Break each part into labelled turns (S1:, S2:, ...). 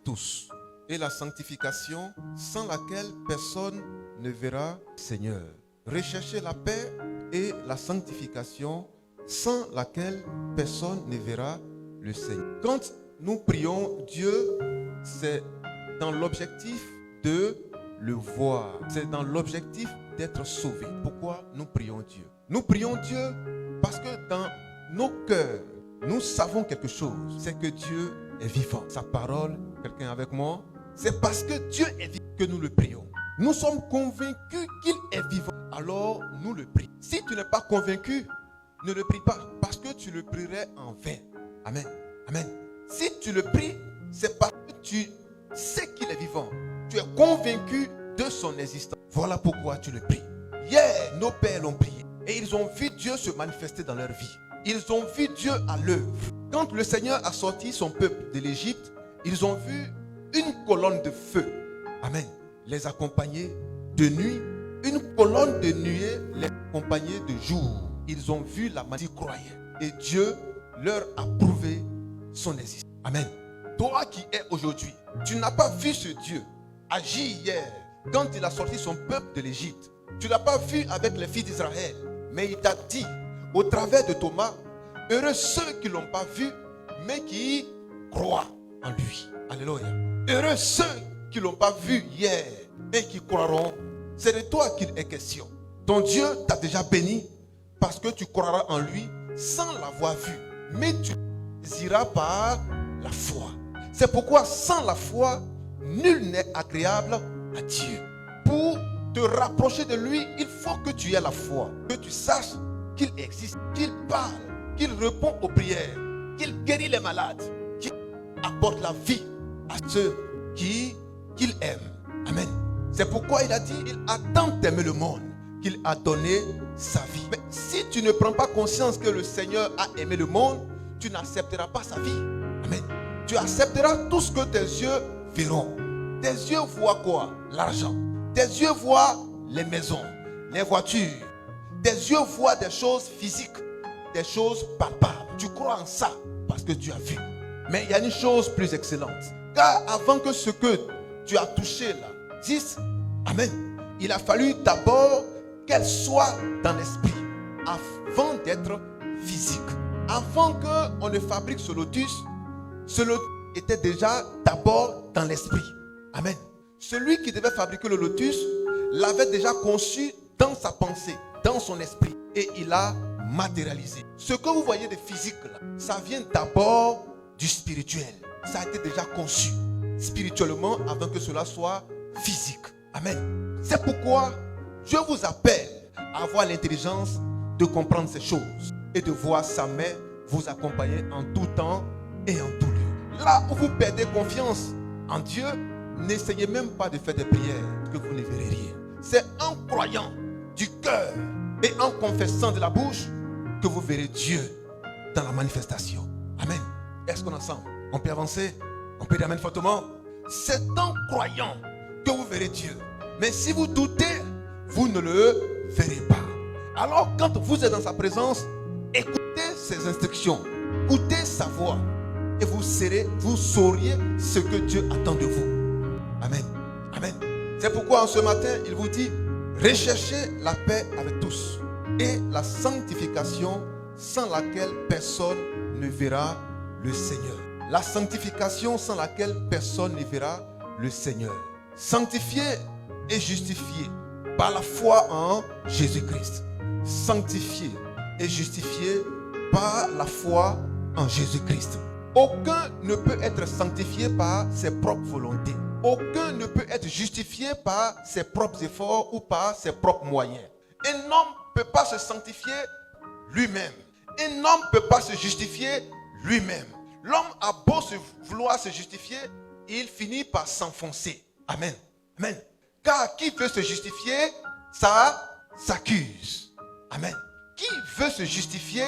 S1: tous. Et la sanctification sans laquelle personne ne verra le Seigneur. Recherchez la paix et la sanctification sans laquelle personne ne verra le Seigneur. Quand nous prions Dieu, c'est dans l'objectif de le voir. C'est dans l'objectif d'être sauvé. Pourquoi nous prions Dieu? Nous prions Dieu parce que dans nos cœurs, nous savons quelque chose. C'est que Dieu est vivant. Sa parole, quelqu'un avec moi? C'est parce que Dieu est vivant que nous le prions. Nous sommes convaincus qu'il est vivant. Alors nous le prions. Si tu n'es pas convaincu, ne le prie pas. Parce que tu le prierais en vain. Amen. Amen. Si tu le pries, c'est parce que tu sais qu'il est vivant. Tu es convaincu de son existence. Voilà pourquoi tu le pries. Hier, nos pères l'ont prié. Et ils ont vu Dieu se manifester dans leur vie. Ils ont vu Dieu à l'œuvre. Quand le Seigneur a sorti son peuple de l'Égypte, ils ont vu une colonne de feu. Amen. Les accompagner de nuit. Une colonne de nuée les accompagner de jour. Ils ont vu la magie croyée. Et Dieu leur a prouvé son existence. Amen. Toi qui es aujourd'hui, tu n'as pas vu ce Dieu agir hier quand il a sorti son peuple de l'Égypte. Tu ne l'as pas vu avec les filles d'Israël. Mais il t'a dit, au travers de Thomas, heureux ceux qui ne l'ont pas vu, mais qui croient en lui. Alléluia. Heureux ceux qui ne l'ont pas vu hier, mais qui croiront. C'est de toi qu'il est question. Ton Dieu t'a déjà béni parce que tu croiras en lui sans l'avoir vu. Mais tu iras par la foi. C'est pourquoi sans la foi, nul n'est agréable à Dieu. Pour te rapprocher de lui, il faut que tu aies la foi. Que tu saches qu'il existe, qu'il parle, qu'il répond aux prières, qu'il guérit les malades, qu'il apporte la vie à ceux qu'il aime. Amen. C'est pourquoi il a dit, il a tant aimé le monde qu'il a donné sa vie. Mais si tu ne prends pas conscience que le Seigneur a aimé le monde, tu n'accepteras pas sa vie. Amen. Tu accepteras tout ce que tes yeux verront. Tes yeux voient quoi? L'argent. Tes yeux voient les maisons, les voitures. Tes yeux voient des choses physiques, des choses palpables. Tu crois en ça parce que tu as vu. Mais il y a une chose plus excellente. Car avant que ce que tu as touché là dise, amen, il a fallu d'abord qu'elle soit dans l'esprit avant d'être physique. Avant qu'on ne fabrique ce lotus était déjà d'abord dans l'esprit. Amen. Celui qui devait fabriquer le lotus l'avait déjà conçu dans sa pensée, dans son esprit. Et il a matérialisé. Ce que vous voyez de physique là, ça vient d'abord du spirituel. Ça a été déjà conçu spirituellement avant que cela soit physique. Amen. C'est pourquoi je vous appelle à avoir l'intelligence de comprendre ces choses et de voir sa main vous accompagner en tout temps et en tout lieu. Là où vous perdez confiance en Dieu, n'essayez même pas de faire des prières que vous ne verrez rien. C'est en croyant du cœur et en confessant de la bouche que vous verrez Dieu dans la manifestation. Amen. Est-ce qu'on est ensemble? On peut avancer? On peut dire amen fortement? C'est en croyant que vous verrez Dieu. Mais si vous doutez, vous ne le verrez pas. Alors quand vous êtes dans sa présence, écoutez ses instructions, écoutez sa voix et vous sauriez ce que Dieu attend de vous. Amen. Amen. C'est pourquoi en ce matin, il vous dit, recherchez la paix avec tous et la sanctification sans laquelle personne ne verra le Seigneur. La sanctification sans laquelle personne ne verra le Seigneur. Sanctifié et justifié par la foi en Jésus-Christ. Sanctifié et justifié par la foi en Jésus-Christ. Aucun ne peut être sanctifié par ses propres volontés. Aucun ne peut être justifié par ses propres efforts ou par ses propres moyens. Un homme ne peut pas se sanctifier lui-même. Un homme ne peut pas se justifier lui-même. L'homme a beau vouloir se justifier, il finit par s'enfoncer. Amen. Amen. Car qui veut se justifier, ça s'accuse. Amen. Qui veut se justifier,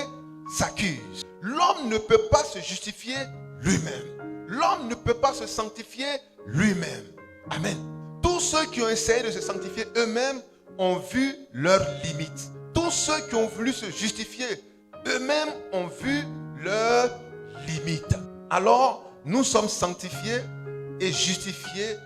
S1: s'accuse. L'homme ne peut pas se justifier lui-même. L'homme ne peut pas se sanctifier lui-même. Amen. Tous ceux qui ont essayé de se sanctifier eux-mêmes ont vu leurs limites. Tous ceux qui ont voulu se justifier eux-mêmes ont vu leurs limites. Alors, nous sommes sanctifiés est justifié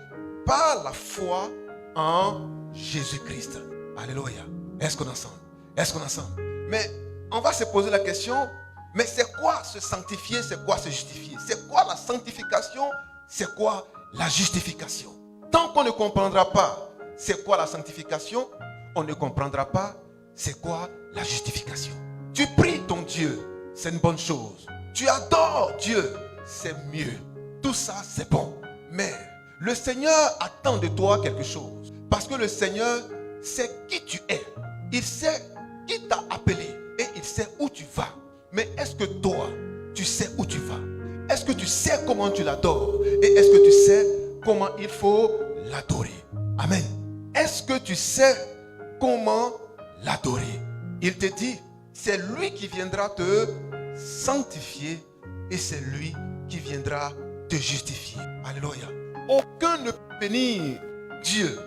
S1: par la foi en Jésus-Christ. Alléluia. Est-ce qu'on est ensemble? Est-ce qu'on est ensemble? Mais on va se poser la question, mais c'est quoi se sanctifier? C'est quoi se justifier? C'est quoi la sanctification? C'est quoi la justification? Tant qu'on ne comprendra pas c'est quoi la sanctification, on ne comprendra pas c'est quoi la justification. Tu pries ton Dieu, c'est une bonne chose. Tu adores Dieu, c'est mieux. Tout ça, c'est bon. Mais le Seigneur attend de toi quelque chose. Parce que le Seigneur sait qui tu es. Il sait qui t'a appelé et il sait où tu vas. Mais est-ce que toi, tu sais où tu vas? Est-ce que tu sais comment tu l'adores? Et est-ce que tu sais comment il faut l'adorer? Amen. Est-ce que tu sais comment l'adorer? Il te dit, c'est lui qui viendra te sanctifier et c'est lui qui viendra te justifier. Alléluia. Aucun ne peut bénir Dieu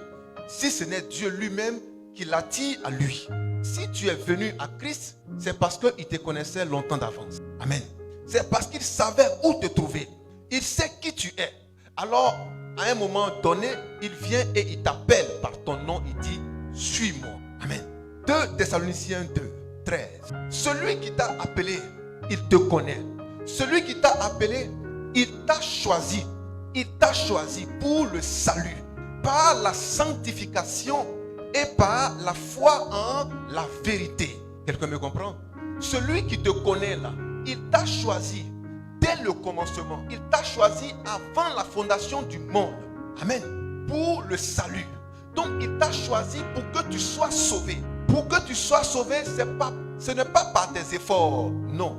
S1: si ce n'est Dieu lui-même qui l'attire à lui. Si tu es venu à Christ, c'est parce qu'il te connaissait longtemps d'avance. Amen. C'est parce qu'il savait où te trouver. Il sait qui tu es. Alors, à un moment donné, il vient et il t'appelle par ton nom. Il dit, suis-moi. Amen. 2 Thessaloniciens 2, 13. Celui qui t'a appelé, il te connaît. Celui qui t'a appelé, il t'a choisi. Il t'a choisi pour le salut, par la sanctification et par la foi en la vérité. Quelqu'un me comprend? Celui qui te connaît là, il t'a choisi dès le commencement. Il t'a choisi avant la fondation du monde. Amen. Pour le salut. Donc il t'a choisi pour que tu sois sauvé. Pour que tu sois sauvé, ce n'est pas par tes efforts, non.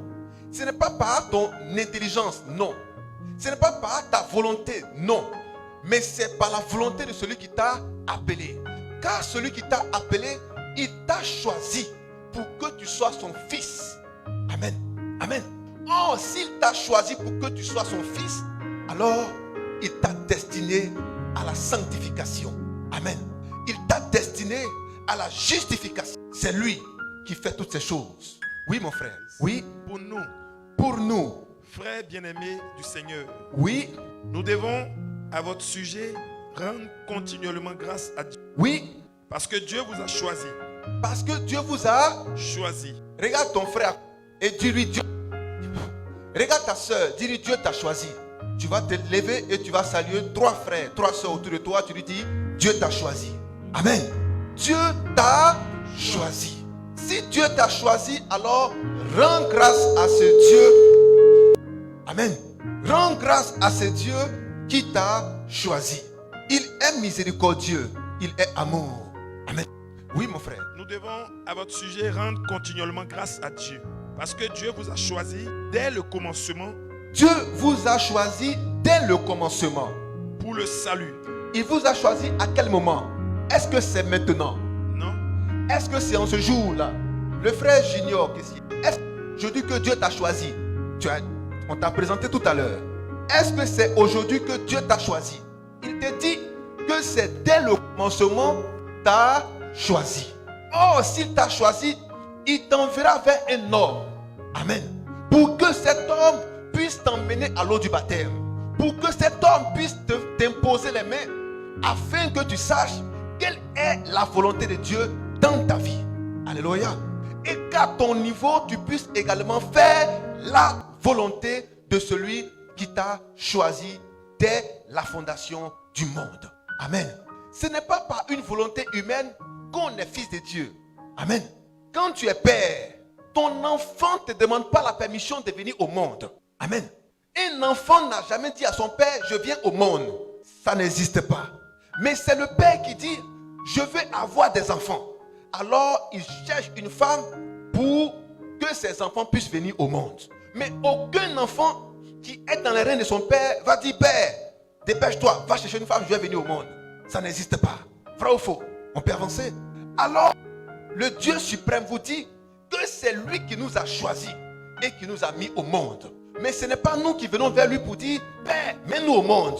S1: Ce n'est pas par ton intelligence, non. Ce n'est pas par ta volonté, non. Mais c'est par la volonté de celui qui t'a appelé. Car celui qui t'a appelé, il t'a choisi pour que tu sois son fils. Amen. Amen. Oh, s'il t'a choisi pour que tu sois son fils, alors il t'a destiné à la sanctification. Amen. Il t'a destiné à la justification. C'est lui qui fait toutes ces choses. Oui, mon frère. Oui. Pour nous.
S2: Frères bien-aimés du Seigneur.
S1: Oui.
S2: Nous devons, à votre sujet, rendre continuellement grâce à Dieu.
S1: Oui.
S2: Parce que Dieu vous a choisi.
S1: Parce que Dieu vous a
S2: choisi.
S1: Regarde ton frère et dis-lui Dieu. Regarde ta soeur, dis-lui Dieu t'a choisi. Tu vas te lever et tu vas saluer 3 frères, 3 soeurs autour de toi. Tu lui dis Dieu t'a choisi. Amen. Dieu t'a choisi. Si Dieu t'a choisi, alors rends grâce à ce Dieu. Amen. Rends grâce à ce Dieu qui t'a choisi. Il est miséricordieux. Il est amour. Amen. Oui, mon frère.
S2: Nous devons, à votre sujet, rendre continuellement grâce à Dieu. Parce que Dieu vous a choisi dès le commencement.
S1: Dieu vous a choisi dès le commencement.
S2: Pour le salut.
S1: Il vous a choisi à quel moment? Est-ce que c'est maintenant?
S2: Non.
S1: Est-ce que c'est en ce jour-là? Le frère Junior, je dis que Dieu t'a choisi. On t'a présenté tout à l'heure. Est-ce que c'est aujourd'hui que Dieu t'a choisi? Il te dit que c'est dès le commencement t'a choisi. Oh, s'il t'a choisi, il t'enverra vers un homme. Amen. Pour que cet homme puisse t'emmener à l'eau du baptême. Pour que cet homme puisse t'imposer les mains. Afin que tu saches quelle est la volonté de Dieu dans ta vie. Alléluia. Et qu'à ton niveau, tu puisses également faire la volonté de celui qui t'a choisi dès la fondation du monde. Amen. Ce n'est pas par une volonté humaine qu'on est fils de Dieu. Amen. Quand tu es père, ton enfant ne te demande pas la permission de venir au monde. Amen. Un enfant n'a jamais dit à son père, je viens au monde. Ça n'existe pas. Mais c'est le père qui dit, je veux avoir des enfants. Alors il cherche une femme pour que ses enfants puissent venir au monde. Mais aucun enfant qui est dans les reins de son père va dire, père, dépêche-toi, va chercher une femme, je vais venir au monde. Ça n'existe pas. Vrai ou faux? On peut avancer. Alors, le Dieu suprême vous dit que c'est lui qui nous a choisis et qui nous a mis au monde. Mais ce n'est pas nous qui venons vers lui pour dire, Père, mets-nous au monde.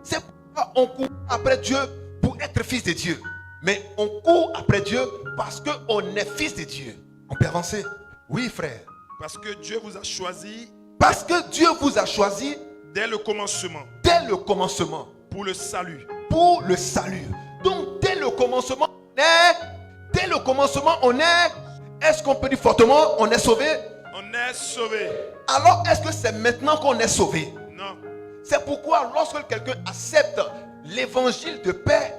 S1: C'est pourquoi on court après Dieu pour être fils de Dieu. Mais on court après Dieu parce qu'on est fils de Dieu. On peut avancer? Oui, frère.
S2: Parce que Dieu vous a choisi.
S1: Parce que Dieu vous a choisi
S2: Dès le commencement.
S1: Dès le commencement.
S2: Pour le salut.
S1: Pour le salut. Donc dès le commencement, on est. Est-ce qu'on peut dire fortement, on est sauvé?
S2: On est sauvé.
S1: Alors est-ce que c'est maintenant qu'on est sauvé?
S2: Non.
S1: C'est pourquoi lorsque quelqu'un accepte l'évangile de paix,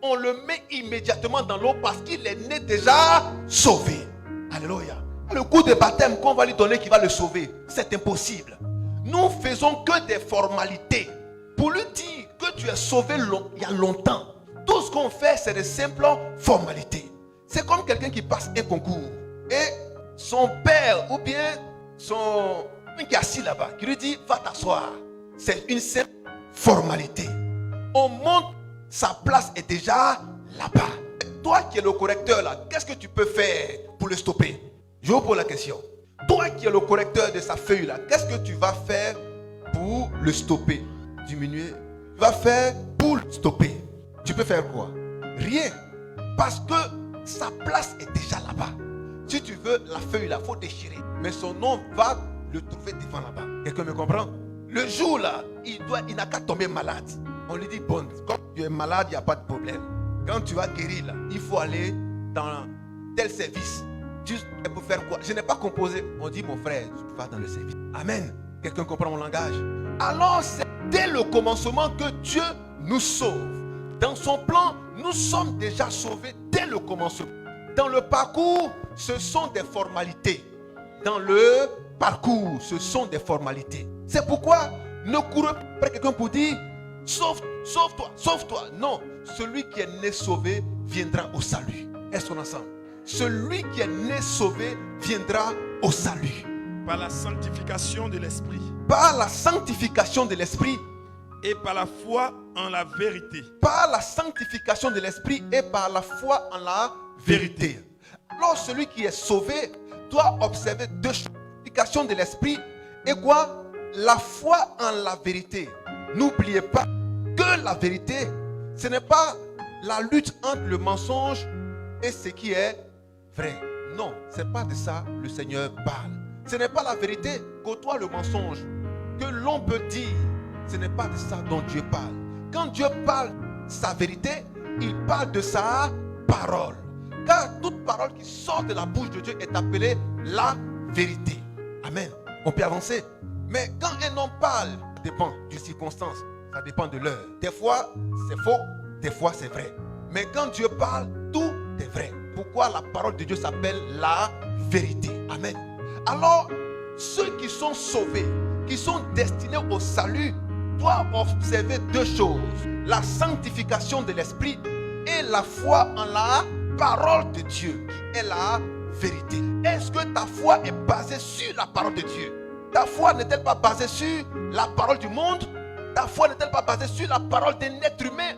S1: on le met immédiatement dans l'eau parce qu'il est né déjà sauvé. Alléluia. Le coup de baptême qu'on va lui donner qui va le sauver, c'est impossible. Nous faisons que des formalités pour lui dire que tu es sauvé il y a longtemps. Tout ce qu'on fait, c'est de simples formalités. C'est comme quelqu'un qui passe un concours et son père ou bien son qui est assis là-bas, qui lui dit va t'asseoir. C'est une simple formalité. On monte, sa place est déjà là-bas. Toi qui es le correcteur là, qu'est-ce que tu peux faire pour le stopper? Je vous pose la question. Toi qui es le correcteur de sa feuille là, qu'est-ce que tu vas faire pour le stopper? Diminuer. Tu vas faire pour le stopper. Tu peux faire quoi? Rien. Parce que sa place est déjà là-bas. Si tu veux la feuille là, il faut déchirer. Mais son nom va le trouver devant là-bas. Quelqu'un me comprend? Le jour là, il n'a qu'à tomber malade. On lui dit, bon, quand tu es malade, il n'y a pas de problème. Quand tu vas guérir là, il faut aller dans tel service. Juste pour faire quoi? Je n'ai pas composé. On dit, mon frère, tu vas dans le service. Amen. Quelqu'un comprend mon langage? Alors, c'est dès le commencement que Dieu nous sauve. Dans son plan, nous sommes déjà sauvés dès le commencement. Dans le parcours, ce sont des formalités. Dans le parcours, ce sont des formalités. C'est pourquoi ne courez pas après quelqu'un pour dire sauve-toi, sauve-toi. Non, celui qui est né sauvé viendra au salut. Est-ce qu'on est ensemble? Celui qui est né sauvé viendra au salut.
S2: Par la sanctification de l'esprit.
S1: Par la sanctification de l'esprit.
S2: Et par la foi en la vérité.
S1: Par la sanctification de l'esprit et par la foi en la vérité. Alors celui qui est sauvé doit observer deux choses. La sanctification de l'esprit et quoi? La foi en la vérité. N'oubliez pas que la vérité, ce n'est pas la lutte entre le mensonge et ce qui est vrai. Non, ce n'est pas de ça le Seigneur parle. Ce n'est pas la vérité côtoie le mensonge que l'on peut dire. Ce n'est pas de ça dont Dieu parle. Quand Dieu parle sa vérité, il parle de sa parole. Car toute parole qui sort de la bouche de Dieu est appelée la vérité. Amen. On peut avancer. Mais quand un homme parle, ça dépend des circonstances. Ça dépend de l'heure. Des fois, c'est faux. Des fois, c'est vrai. Mais quand Dieu parle, tout est vrai. Pourquoi la parole de Dieu s'appelle la vérité? Amen. Alors, ceux qui sont sauvés, qui sont destinés au salut, doivent observer deux choses. La sanctification de l'esprit et la foi en la parole de Dieu et la vérité. Est-ce que ta foi est basée sur la parole de Dieu? Ta foi n'est-elle pas basée sur la parole du monde? Ta foi n'est-elle pas basée sur la parole d'un être humain?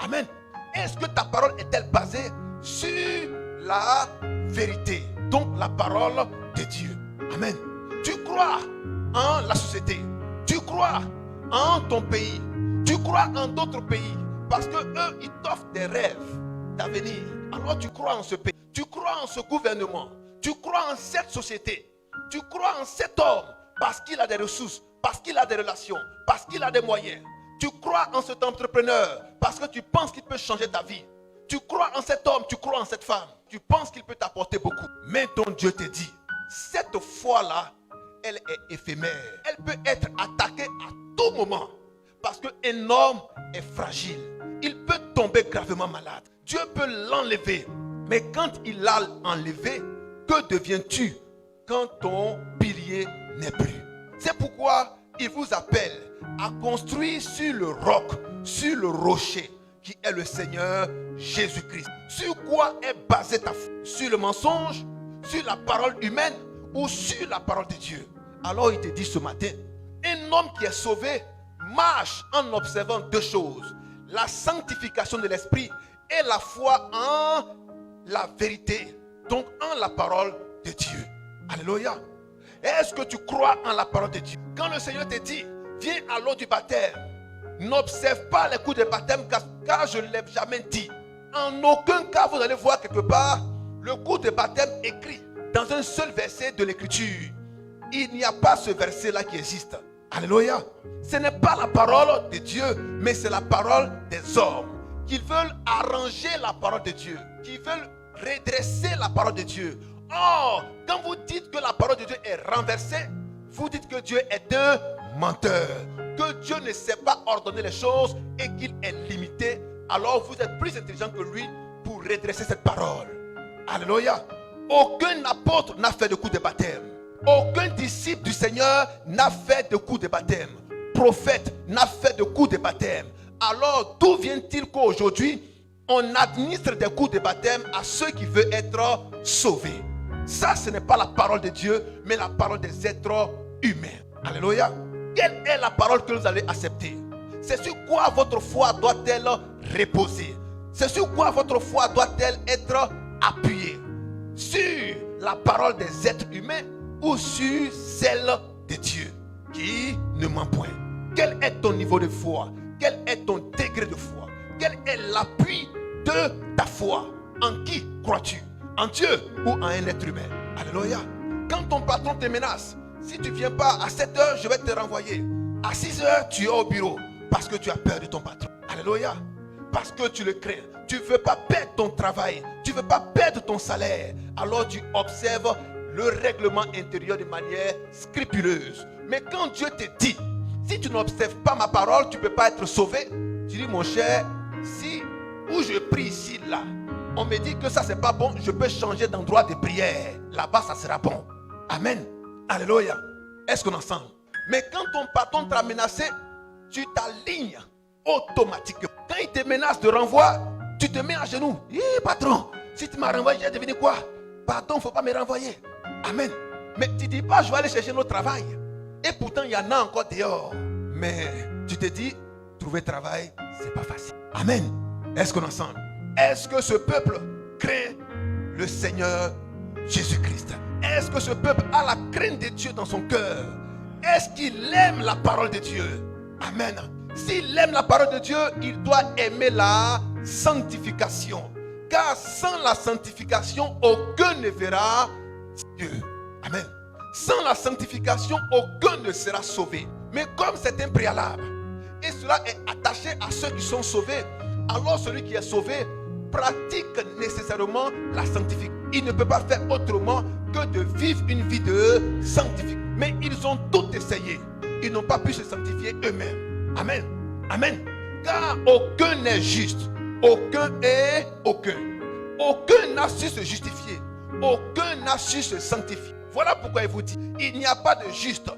S1: Amen. Est-ce que ta parole est-elle basée sur la vérité? Donc la parole de Dieu. Amen. Tu crois en la société. Tu crois en ton pays. Tu crois en d'autres pays. Parce que eux, ils t'offrent des rêves d'avenir. Alors tu crois en ce pays. Tu crois en ce gouvernement. Tu crois en cette société. Tu crois en cet homme parce qu'il a des ressources, parce qu'il a des relations, parce qu'il a des moyens. Tu crois en cet entrepreneur parce que tu penses qu'il peut changer ta vie. Tu crois en cet homme, tu crois en cette femme. Tu penses qu'il peut t'apporter beaucoup. Mais ton Dieu te dit, cette foi-là, elle est éphémère. Elle peut être attaquée à tout moment. Parce qu'un homme est fragile. Il peut tomber gravement malade. Dieu peut l'enlever. Mais quand il l'a enlevé, que deviens-tu quand ton pilier n'est plus? C'est pourquoi il vous appelle à construire sur le roc, sur le rocher, qui est le Seigneur Jésus-Christ. Sur quoi est basée ta foi? Sur le mensonge, sur la parole humaine ou sur la parole de Dieu? Alors il te dit ce matin, un homme qui est sauvé marche en observant deux choses. La sanctification de l'esprit et la foi en la vérité. Donc en la parole de Dieu. Alléluia. Est-ce que tu crois en la parole de Dieu? Quand le Seigneur te dit, viens à l'eau du baptême, n'observe pas les coups de baptême car je ne l'ai jamais dit. En aucun cas vous allez voir quelque part le coup de baptême écrit dans un seul verset de l'écriture. Il n'y a pas ce verset là qui existe. Alléluia. Ce n'est pas la parole de Dieu, mais c'est la parole des hommes qui veulent arranger la parole de Dieu, qui veulent redresser la parole de Dieu. Or, quand vous dites que la parole de Dieu est renversée, vous dites que Dieu est un menteur, que Dieu ne sait pas ordonner les choses et qu'il est limité. Alors vous êtes plus intelligent que lui pour redresser cette parole. Alléluia. Aucun apôtre n'a fait de coup de baptême. Aucun disciple du Seigneur n'a fait de coup de baptême. Prophète n'a fait de coup de baptême. Alors d'où vient-il qu'aujourd'hui on administre des coups de baptême à ceux qui veulent être sauvés? Ça, ce n'est pas la parole de Dieu, mais la parole des êtres humains. Alléluia. Quelle est la parole que vous allez accepter? C'est sur quoi votre foi doit-elle reposer? C'est sur quoi votre foi doit-elle être appuyée? Sur la parole des êtres humains ou sur celle de Dieu qui ne ment point? Quel est ton niveau de foi? Quel est ton degré de foi? Quel est l'appui de ta foi? En qui crois-tu? En Dieu ou en un être humain? Alléluia. Quand ton patron te menace, si tu ne viens pas à 7 heures, je vais te renvoyer. À 6 heures, tu es au bureau parce que tu as peur de ton patron. Alléluia. Parce que tu le crains. Tu ne veux pas perdre ton travail. Tu ne veux pas perdre ton salaire. Alors tu observes le règlement intérieur de manière scrupuleuse. Mais quand Dieu te dit, si tu n'observes pas ma parole, tu ne peux pas être sauvé. Tu dis, mon cher, si où je prie ici, là, on me dit que ça c'est pas bon, je peux changer d'endroit de prière. Là-bas, ça sera bon. Amen. Alléluia. Est-ce qu'on est ensemble? Mais quand ton patron t'a menacé, tu t'alignes automatiquement. Quand il te menace de renvoi, tu te mets à genoux. Patron, si tu m'as renvoyé, j'ai devenu quoi? Pardon, il ne faut pas me renvoyer. Amen. Mais tu ne dis pas, je vais aller chercher notre travail. Et pourtant, il y en a encore dehors. Mais tu te dis, trouver travail, c'est pas facile. Amen. Est-ce qu'on est ensemble? Est-ce que ce peuple craint le Seigneur Jésus-Christ? Est-ce que ce peuple a la crainte de Dieu dans son cœur? Est-ce qu'il aime la parole de Dieu? Amen. S'il aime la parole de Dieu, il doit aimer la sanctification. Car sans la sanctification, aucun ne verra Dieu. Amen. Sans la sanctification, aucun ne sera sauvé. Mais comme c'est un préalable, et cela est attaché à ceux qui sont sauvés, alors celui qui est sauvé pratique nécessairement la sanctification. Il ne peut pas faire autrement que de vivre une vie de sanctification. Mais ils ont tout essayé. Ils n'ont pas pu se sanctifier eux-mêmes. Amen. Amen. Car aucun n'est juste. Aucun est aucun. Aucun n'a su se justifier. Aucun n'a su se sanctifier. Voilà pourquoi il vous dit, il n'y a pas de juste,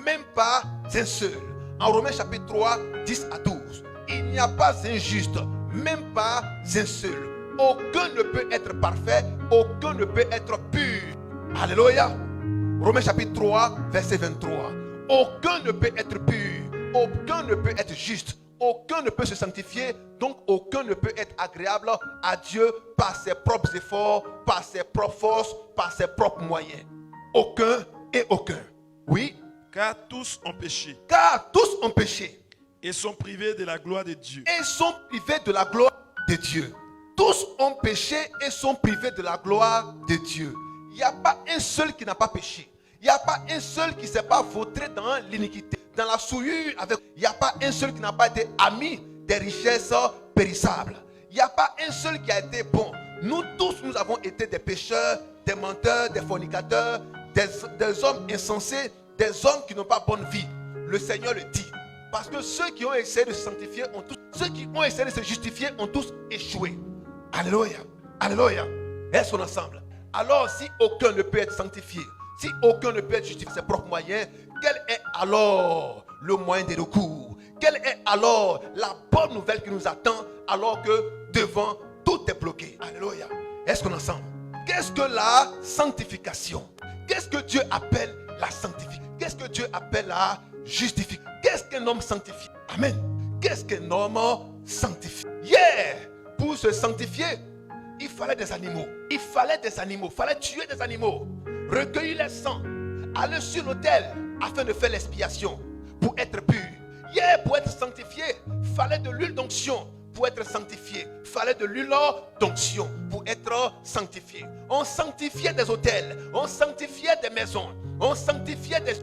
S1: même pas un seul. En Romains chapitre 3, 10 à 12. Il n'y a pas un juste, même pas un seul. Aucun ne peut être parfait, aucun ne peut être pur. Alléluia. Romains chapitre 3, verset 23. Aucun ne peut être pur, aucun ne peut être juste, aucun ne peut se sanctifier, donc aucun ne peut être agréable à Dieu par ses propres efforts, par ses propres forces, par ses propres moyens. Aucun et aucun. Oui.
S2: Car tous ont péché.
S1: Car tous ont péché.
S2: Et sont privés de la gloire de Dieu.
S1: Et sont privés de la gloire de Dieu. Tous ont péché et sont privés de la gloire de Dieu. Il n'y a pas un seul qui n'a pas péché. Il n'y a pas un seul qui ne s'est pas vautré dans l'iniquité, dans la souillure. Il n'y a pas un seul qui n'a pas été ami des richesses périssables. Il n'y a pas un seul qui a été bon. Nous tous, nous avons été des pécheurs, des menteurs, des fornicateurs, des hommes insensés, des hommes qui n'ont pas bonne vie. Le Seigneur le dit. Parce que ceux qui ont essayé de se sanctifier ont tous, ceux qui ont essayé de se justifier ont tous échoué. Alléluia. Alléluia. Est-ce qu'on est ensemble? Alors, si aucun ne peut être sanctifié, si aucun ne peut être justifié ses propres moyens, quel est alors le moyen de recours? Quelle est alors la bonne nouvelle qui nous attend alors que devant tout est bloqué? Alléluia. Est-ce qu'on est ensemble? Qu'est-ce que la sanctification? Qu'est-ce que Dieu appelle la sanctification? Qu'est-ce que Dieu appelle la justification? Qu'est-ce qu'un homme sanctifié? Amen. Qu'est-ce qu'un homme sanctifié? Pour se sanctifier, il fallait des animaux. Il fallait des animaux. Il fallait tuer des animaux. Recueillir les sangs. Aller sur l'autel afin de faire l'expiation. Pour être pur. Pour être sanctifié, il fallait de l'huile d'onction. Pour être sanctifié, il fallait de l'huile d'onction. Pour être sanctifié. On sanctifiait des autels. On sanctifiait des maisons. On sanctifiait des...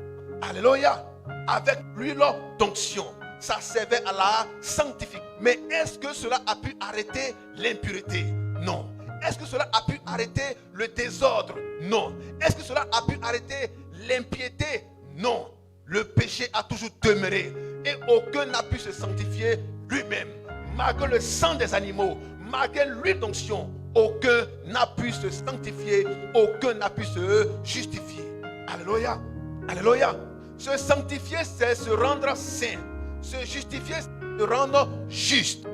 S1: Alléluia. avec l'huile d'onction. Ça servait à la sanctification. Mais est-ce que cela a pu arrêter l'impureté? Non. Est-ce que cela a pu arrêter le désordre? Non. Est-ce que cela a pu arrêter l'impiété? Non. Le péché a toujours demeuré et aucun n'a pu se sanctifier lui-même. Malgré le sang des animaux, malgré l'huile d'onction, aucun n'a pu se sanctifier, aucun n'a pu se justifier. Alléluia. Alléluia. Se sanctifier, c'est se rendre saint. Se justifier, c'est se rendre juste.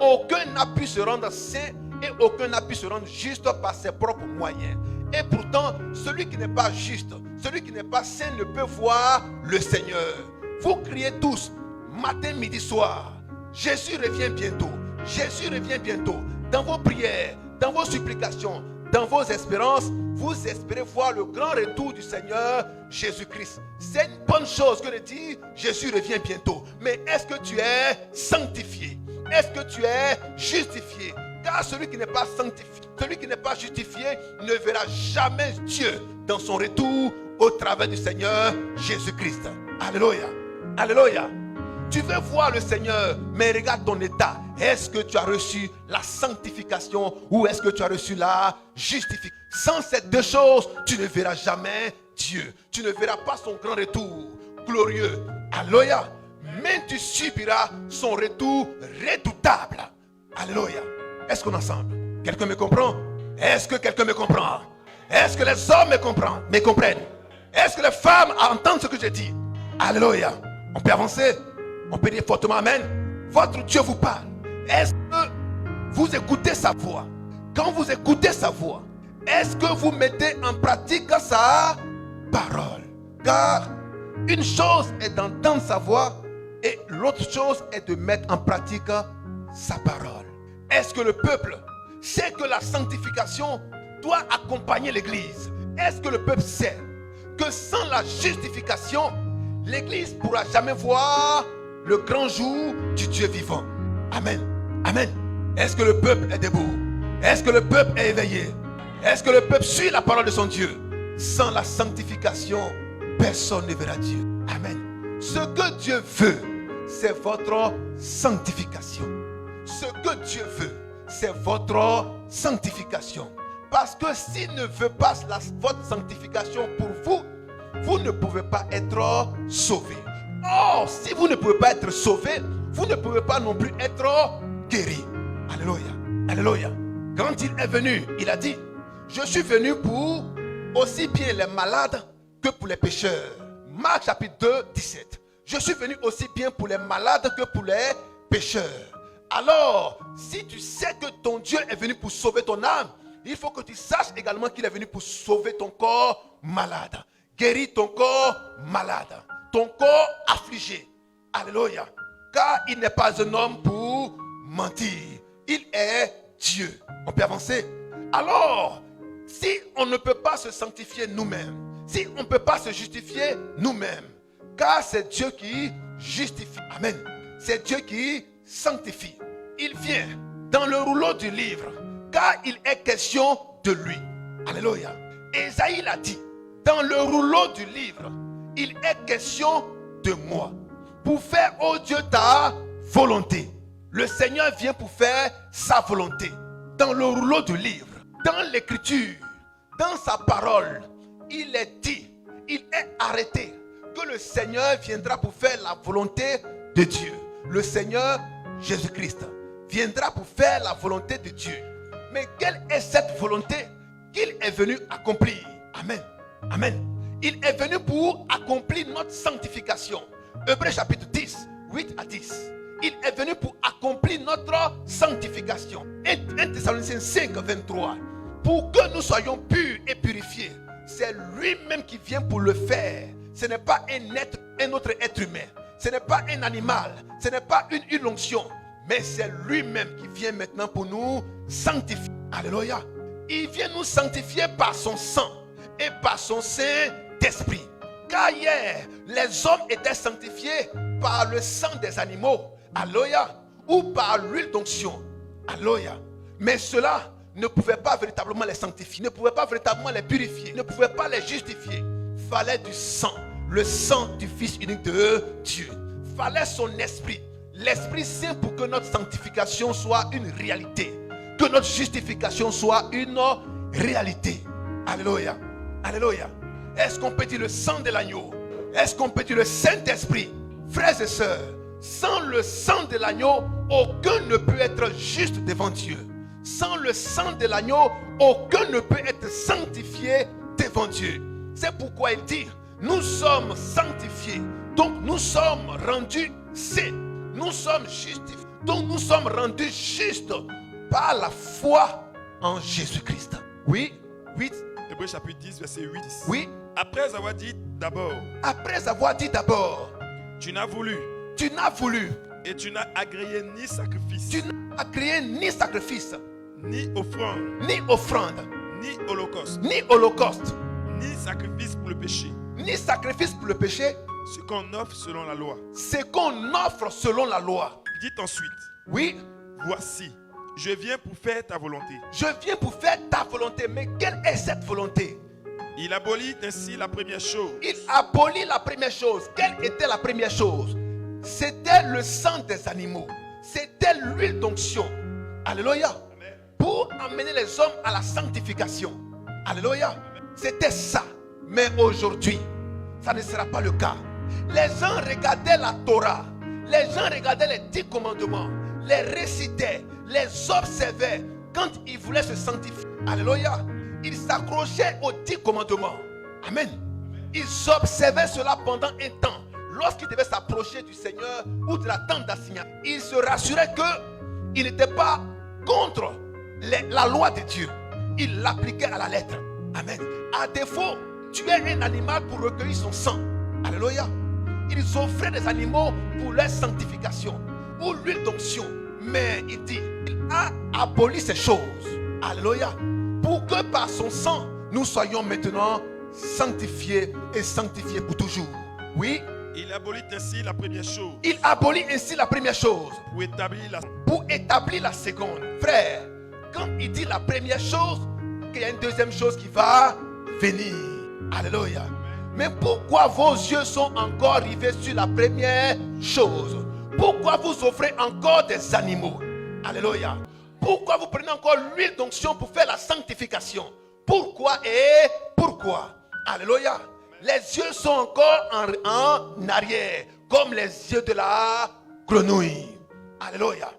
S1: Aucun n'a pu se rendre saint et aucun n'a pu se rendre juste par ses propres moyens. Et pourtant, celui qui n'est pas juste, celui qui n'est pas saint ne peut voir le Seigneur. Vous criez tous, matin, midi, soir, Jésus revient bientôt. Jésus revient bientôt. Dans vos prières, dans vos supplications, dans vos espérances, vous espérez voir le grand retour du Seigneur Jésus-Christ. C'est une bonne chose que de dire Jésus revient bientôt. Mais est-ce que tu es sanctifié? Est-ce que tu es justifié? Car celui qui n'est pas sanctifié, celui qui n'est pas justifié ne verra jamais Dieu dans son retour au travers du Seigneur Jésus-Christ. Alléluia. Alléluia. Tu veux voir le Seigneur, mais regarde ton état. Est-ce que tu as reçu la sanctification ou est-ce que tu as reçu la justification? Sans ces deux choses, tu ne verras jamais Dieu. Tu ne verras pas son grand retour glorieux. Alléluia. Mais tu subiras son retour redoutable. Alléluia. Est-ce qu'on est ensemble? Quelqu'un me comprend? Est-ce que quelqu'un me comprend? Est-ce que les hommes me comprennent? Est-ce que les femmes entendent ce que je dis? Alléluia. On peut avancer? On peut dire fortement amen. Votre Dieu vous parle. Est-ce que vous écoutez sa voix? Quand vous écoutez sa voix, est-ce que vous mettez en pratique sa parole? Car une chose est d'entendre sa voix et l'autre chose est de mettre en pratique sa parole. Est-ce que le peuple sait que la sanctification doit accompagner l'église? Est-ce que le peuple sait que sans la justification, l'église ne pourra jamais voir le grand jour du Dieu vivant? Amen. Amen. Est-ce que le peuple est debout? Est-ce que le peuple est éveillé? Est-ce que le peuple suit la parole de son Dieu? Sans la sanctification, personne ne verra Dieu. Amen. Ce que Dieu veut, c'est votre sanctification. Ce que Dieu veut, c'est votre sanctification. Parce que s'il ne veut pas votre sanctification pour vous, vous ne pouvez pas être sauvé. Or, si vous ne pouvez pas être sauvé, vous ne pouvez pas non plus être guéri. Alléluia. Alléluia. Quand il est venu, il a dit, je suis venu pour aussi bien les malades que pour les pécheurs. Marc chapitre 2, 17. Je suis venu aussi bien pour les malades que pour les pécheurs. Alors, si tu sais que ton Dieu est venu pour sauver ton âme, il faut que tu saches également qu'il est venu pour sauver ton corps malade. Guérir ton corps malade. Ton corps affligé. Alléluia. Car il n'est pas un homme pour mentir. Il est Dieu. On peut avancer. Alors, si on ne peut pas se sanctifier nous-mêmes, si on ne peut pas se justifier nous-mêmes, car c'est Dieu qui justifie. Amen. C'est Dieu qui sanctifie. Il vient dans le rouleau du livre, car il est question de lui. Alléluia. Ésaïe l'a dit. Dans le rouleau du livre, il est question de moi. Pour faire, oh Dieu, ta volonté. Le Seigneur vient pour faire sa volonté. Dans le rouleau du livre, dans l'écriture, dans sa parole, il est dit, il est arrêté que le Seigneur viendra pour faire la volonté de Dieu. Le Seigneur Jésus-Christ viendra pour faire la volonté de Dieu. Mais quelle est cette volonté qu'il est venu accomplir? Amen. Amen. Il est venu pour accomplir notre sanctification. Hébreux chapitre 10, 8 à 10. Il est venu pour accomplir notre sanctification. 1 Thessaloniciens 5, 23. Pour que nous soyons purs et purifiés. C'est lui-même qui vient pour le faire. Ce n'est pas un autre être humain. Ce n'est pas un animal. Ce n'est pas une onction. Mais c'est lui-même qui vient maintenant pour nous sanctifier. Alléluia. Il vient nous sanctifier par son sang et par son Saint-Esprit. Car hier, les hommes étaient sanctifiés par le sang des animaux. Alléluia. Ou par l'huile d'onction. Alléluia. Mais cela ne pouvait pas véritablement les sanctifier, ne pouvait pas véritablement les purifier, ne pouvait pas les justifier. Il fallait du sang. le sang du Fils unique de Dieu. Fallait son esprit, l'Esprit Saint, pour que notre sanctification soit une réalité, que notre justification soit une réalité. Alléluia. Alléluia. Est-ce qu'on peut dire le sang de l'agneau? Est-ce qu'on peut dire le Saint-Esprit? Frères et sœurs, sans le sang de l'agneau, aucun ne peut être juste devant Dieu. Sans le sang de l'agneau, aucun ne peut être sanctifié devant Dieu. C'est pourquoi il dit, nous sommes sanctifiés, donc nous sommes rendus saints. Nous sommes justifiés, donc nous sommes rendus justes par la foi en Jésus-Christ. Oui, 8.
S2: Hébreux chapitre 10, verset 8.
S1: Oui.
S2: Après avoir dit d'abord, tu n'as voulu et tu n'as agréé ni sacrifice, ni offrande, ni holocauste, ni sacrifice pour le péché, ce qu'on offre selon la loi. Dites ensuite,
S1: oui,
S2: voici, je viens pour faire ta volonté.
S1: Mais quelle est cette volonté?
S2: Il abolit ainsi la première chose.
S1: Quelle était la première chose? C'était le sang des animaux. C'était l'huile d'onction. Alléluia.
S2: Amen.
S1: Pour amener les hommes à la sanctification. Alléluia. C'était ça. Mais aujourd'hui, ça ne sera pas le cas. Les gens regardaient la Torah. Les gens regardaient les 10 commandements. Les récitaient. Les observaient. Quand ils voulaient se sanctifier. Alléluia. Ils s'accrochaient aux 10 commandements. Amen. Ils observaient cela pendant un temps. Lorsqu'ils devaient s'approcher du Seigneur ou de la tente d'assignation, ils se rassuraient qu'ils n'étaient pas contre la loi de Dieu. Ils l'appliquaient à la lettre. Amen. À défaut, tuer un animal pour recueillir son sang. Alléluia. Ils offraient des animaux pour leur sanctification ou l'huile d'onction. Mais il dit, il a aboli ces choses. Alléluia. Pour que par son sang, nous soyons maintenant sanctifiés et sanctifiés pour toujours. Oui.
S2: Il abolit ainsi la première chose.
S1: Pour établir la seconde. Frère, quand il dit la première chose, qu'il y a une deuxième chose qui va venir. Alléluia. Mais pourquoi vos yeux sont encore rivés sur la première chose? Pourquoi vous offrez encore des animaux? Alléluia. Pourquoi vous prenez encore l'huile d'onction pour faire la sanctification? Pourquoi et pourquoi? Alléluia. Les yeux sont encore en arrière, comme les yeux de la grenouille. Alléluia.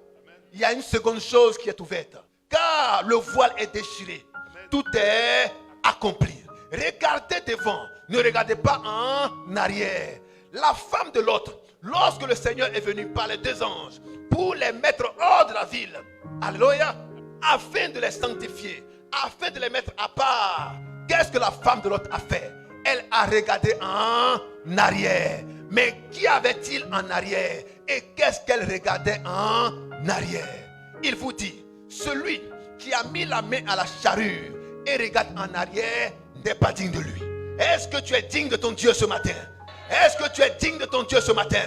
S1: Il y a une seconde chose qui est ouverte. Car le voile est déchiré. Tout est accompli. Regardez devant. Ne regardez pas en arrière. La femme de l'autre, lorsque le Seigneur est venu par les 2 anges pour les mettre hors de la ville. Alléluia. Afin de les sanctifier, afin de les mettre à part. Qu'est-ce que la femme de l'autre a fait? Elle a regardé en arrière. Mais qui avait-il en arrière? Et qu'est-ce qu'elle regardait en arrière? Il vous dit, celui qui a mis la main à la charrue et regarde en arrière n'est pas digne de lui. Est-ce que tu es digne de ton Dieu ce matin? Est-ce que tu es digne de ton Dieu ce matin?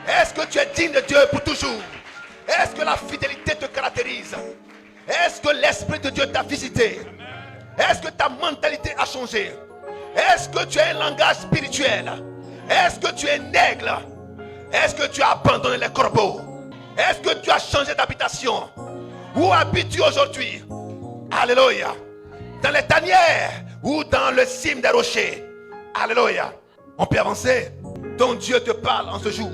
S1: Est-ce que tu es digne de Dieu pour toujours? Est-ce que la fidélité te caractérise? Est-ce que l'Esprit de Dieu t'a visité? Est-ce que ta mentalité a changé? Est-ce que tu as un langage spirituel? Est-ce que tu es un aigle? Est-ce que tu as abandonné les corbeaux? Est-ce que tu as changé d'habitation? Où habites-tu aujourd'hui? Alléluia. Dans les tanières ou dans le cime des rochers? Alléluia. On peut avancer. Ton Dieu te parle en ce jour.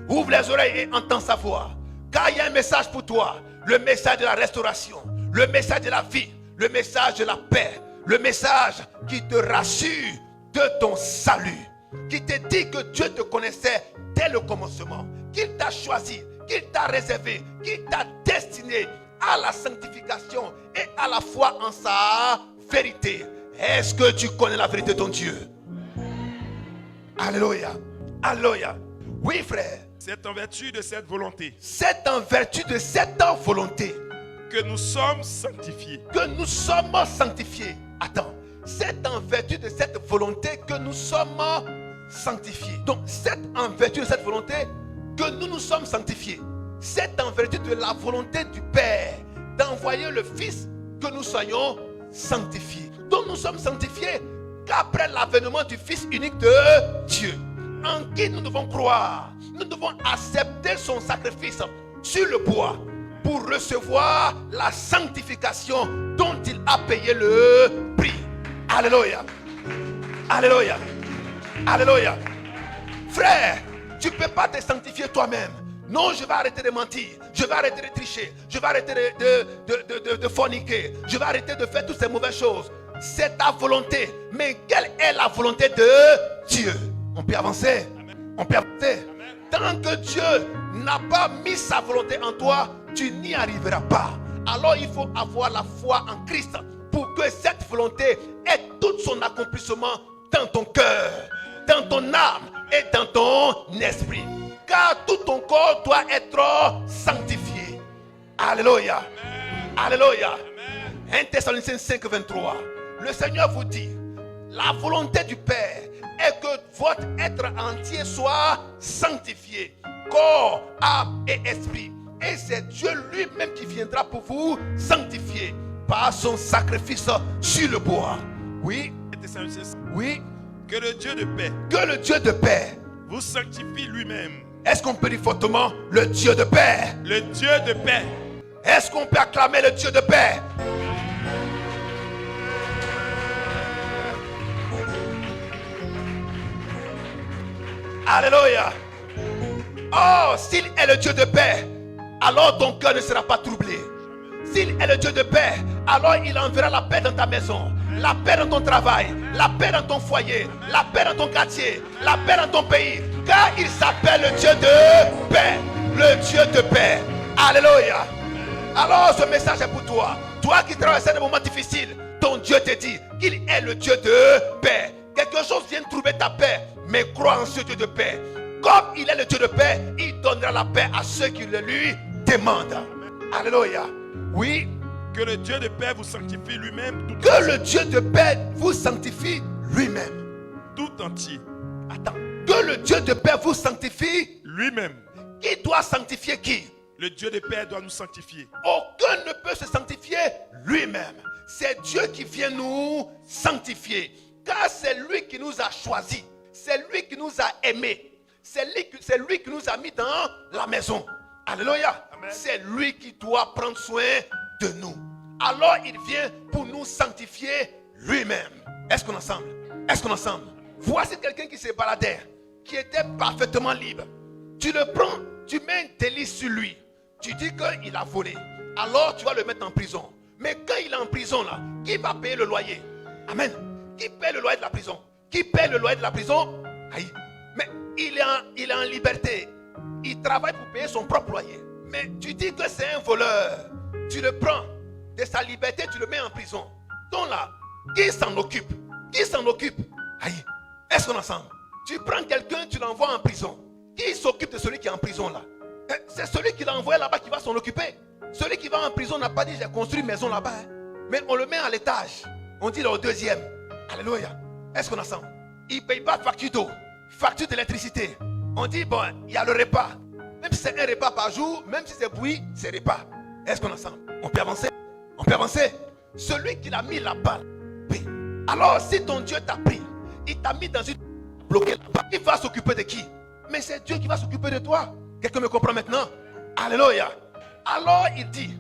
S1: Ouvre les oreilles et entends sa voix. Car il y a un message pour toi. Le message de la restauration. Le message de la vie. Le message de la paix. Le message qui te rassure de ton salut. Qui te dit que Dieu te connaissait dès le commencement. Qu'il t'a choisi. Qu'il t'a réservé. Qu'il t'a destiné à la sanctification et à la foi en sa vérité. Est-ce que tu connais la vérité de ton Dieu? Alléluia. Alléluia. Oui, frère.
S2: C'est en vertu de cette volonté.
S1: C'est en vertu de cette volonté
S2: que nous sommes sanctifiés.
S1: Que nous sommes sanctifiés. Attends. C'est en vertu de cette volonté que nous sommes sanctifiés. Donc, c'est en vertu de cette volonté que nous nous sommes sanctifiés. C'est en vertu de la volonté du Père d'envoyer le Fils que nous soyons sanctifiés. Donc, nous sommes sanctifiés qu'après l'avènement du Fils unique de Dieu.
S3: en qui nous devons croire. Nous devons accepter son sacrifice sur le bois pour recevoir la sanctification dont il a payé le prix. Alléluia. Alléluia. Alléluia. Frère, tu ne peux pas te sanctifier toi-même. Non, je vais arrêter de mentir. Je vais arrêter de tricher. Je vais arrêter de forniquer. Je vais arrêter de faire toutes ces mauvaises choses. C'est ta volonté. Mais quelle est la volonté de Dieu? On peut avancer. On peut avancer. Tant que Dieu n'a pas mis sa volonté en toi, tu n'y arriveras pas. Alors il faut avoir la foi en Christ pour que cette volonté ait tout son accomplissement dans ton cœur, dans ton âme et dans ton esprit. Car tout ton corps doit être sanctifié. Alléluia. Alléluia. 1 Thessaloniciens 5, 23. Le Seigneur vous dit, la volonté du Père est que votre être entier soit sanctifié, corps, âme et esprit. Et c'est Dieu lui-même qui viendra pour vous sanctifier par son sacrifice sur le bois. Oui. Oui.
S2: Que le Dieu de paix.
S3: Que le Dieu de paix
S2: vous sanctifie lui-même.
S3: Est-ce qu'on peut dire fortement le Dieu de paix?
S2: Le Dieu de paix.
S3: Est-ce qu'on peut acclamer le Dieu de paix? Alléluia. Oh, s'il est le Dieu de paix, alors ton cœur ne sera pas troublé. S'il est le Dieu de paix, alors il enverra la paix dans ta maison, la paix dans ton travail, la paix dans ton foyer, la paix dans ton quartier, la paix dans ton pays. Car il s'appelle le Dieu de paix. Le Dieu de paix. Alléluia. Alors ce message est pour toi. Toi qui traverses des moments difficiles, ton Dieu te dit qu'il est le Dieu de paix. Quelque chose vient trouver ta paix, mais crois en ce Dieu de paix. Comme il est le Dieu de paix, il donnera la paix à ceux qui le lui demandent. Alléluia. Oui.
S2: Que le Dieu de paix vous sanctifie lui-même.
S3: Que le Dieu de paix vous sanctifie lui-même.
S2: Tout entier.
S3: Attends. Que le Dieu de paix vous sanctifie
S2: lui-même.
S3: Qui doit sanctifier qui?
S2: Le Dieu de paix doit nous sanctifier.
S3: Aucun ne peut se sanctifier lui-même. C'est Dieu qui vient nous sanctifier. Car c'est lui qui nous a choisis. C'est lui qui nous a aimés. C'est lui qui nous a mis dans la maison. Alléluia. Amen. C'est lui qui doit prendre soin de nous. Alors il vient pour nous sanctifier lui-même. Est-ce qu'on est ensemble? Est-ce qu'on est ensemble? Voici quelqu'un qui se baladait, qui était parfaitement libre. Tu le prends, tu mets un délit sur lui. Tu dis qu'il a volé. Alors tu vas le mettre en prison. Mais quand il est en prison là, qui va payer le loyer? Amen. Qui paye le loyer de la prison? Qui paye le loyer de la prison? Aïe. Mais il est en liberté. Il travaille pour payer son propre loyer. Mais tu dis que c'est un voleur. Tu le prends de sa liberté, tu le mets en prison. Donc là, qui s'en occupe? Qui s'en occupe? Aïe. Est-ce qu'on est ensemble? Tu prends quelqu'un, tu l'envoies en prison. Qui s'occupe de celui qui est en prison là? C'est celui qui l'a envoyé là-bas qui va s'en occuper. Celui qui va en prison n'a pas dit j'ai construit une maison là-bas. Mais on le met à l'étage. On dit là au deuxième. Alléluia. Est-ce qu'on est ensemble? Il ne paye pas facture d'eau, facture d'électricité. On dit bon, il y a le repas. Même si c'est un repas par jour, même si c'est bouilli, c'est repas. Est-ce qu'on est ensemble? On peut avancer? On peut avancer? Celui qui l'a mis là-bas. Oui. Alors si ton Dieu t'a pris, il t'a mis dans une bloquée là-bas, il va s'occuper de qui? Mais c'est Dieu qui va s'occuper de toi. Quelqu'un me comprend maintenant? Alléluia. Alors il dit,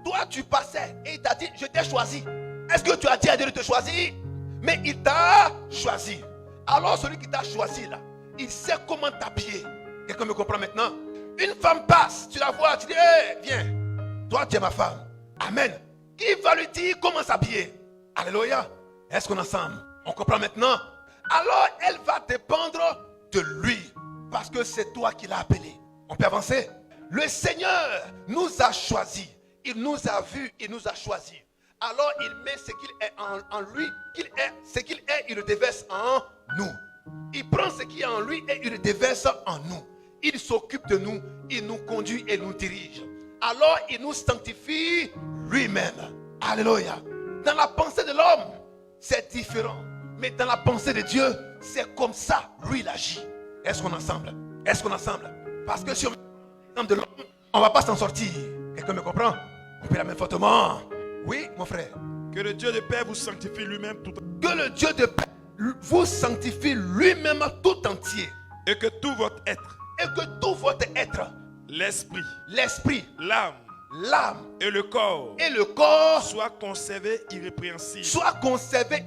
S3: toi tu passais et il t'a dit, je t'ai choisi. Est-ce que tu as dit à Dieu de te choisir? Mais il t'a choisi. Alors celui qui t'a choisi là, il sait comment t'habiller. Quelqu'un me comprend maintenant? Une femme passe, tu la vois, tu dis, hey, viens, toi tu es ma femme. Amen. Qui va lui dire comment s'habiller? Alléluia. Est-ce qu'on est ensemble? On comprend maintenant? Alors elle va dépendre de lui. Parce que c'est toi qui l'as appelé. On peut avancer? Le Seigneur nous a choisis. Il nous a vus, il nous a choisis. Alors il met ce qu'il est en lui, ce qu'il est, il le déverse en nous. Il prend ce qui est en lui et il le déverse en nous. Il s'occupe de nous, il nous conduit et nous dirige. Alors il nous sanctifie lui-même. Alléluia. Dans la pensée de l'homme, c'est différent. Mais dans la pensée de Dieu, c'est comme ça, lui il agit. Est-ce qu'on est ensemble? Est-ce qu'on est ensemble? Parce que si on met de l'homme, on ne va pas s'en sortir. Quelqu'un me comprend? On peut la mettre fortement. Oui, mon frère.
S2: Que le Dieu de paix vous sanctifie lui-même tout entier.
S3: Que le Dieu de paix vous sanctifie lui-même tout entier.
S2: et que tout votre être, l'esprit, l'âme et le corps soit conservé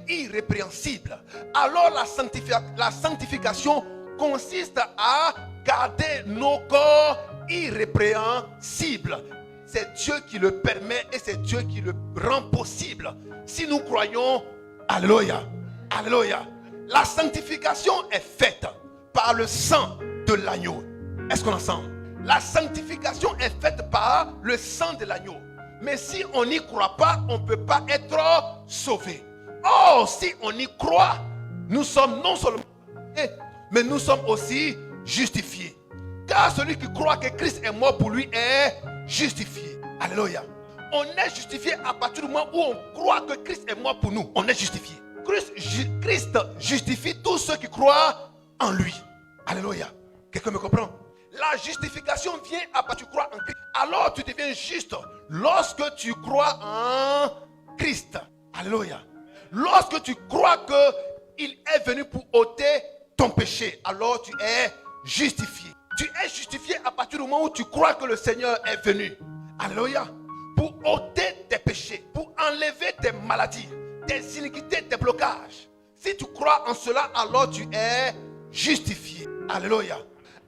S2: irrépréhensible.
S3: Alors la sanctification consiste à garder nos corps irrépréhensibles. C'est Dieu qui le permet et c'est Dieu qui le rend possible. Si nous croyons, alléluia, alléluia. La sanctification est faite par le sang de l'agneau. Est-ce qu'on entend? La sanctification est faite par le sang de l'agneau. Mais si on n'y croit pas, on ne peut pas être sauvé. Or, si on y croit, nous sommes non seulement sauvés, mais nous sommes aussi justifiés. Car celui qui croit que Christ est mort pour lui est justifié. Alléluia. On est justifié à partir du moment où on croit que Christ est mort pour nous. On est justifié. Christ justifie tous ceux qui croient en lui. Alléluia. Quelqu'un me comprend? La justification vient à partir du crois en Christ. Alors tu deviens juste lorsque tu crois en Christ. Alléluia. Lorsque tu crois qu'il est venu pour ôter ton péché, alors tu es justifié. Tu es justifié à partir du moment où tu crois que le Seigneur est venu. Alléluia. Pour ôter tes péchés, pour enlever tes maladies, tes iniquités, tes blocages. Si tu crois en cela, alors tu es justifié. Alléluia.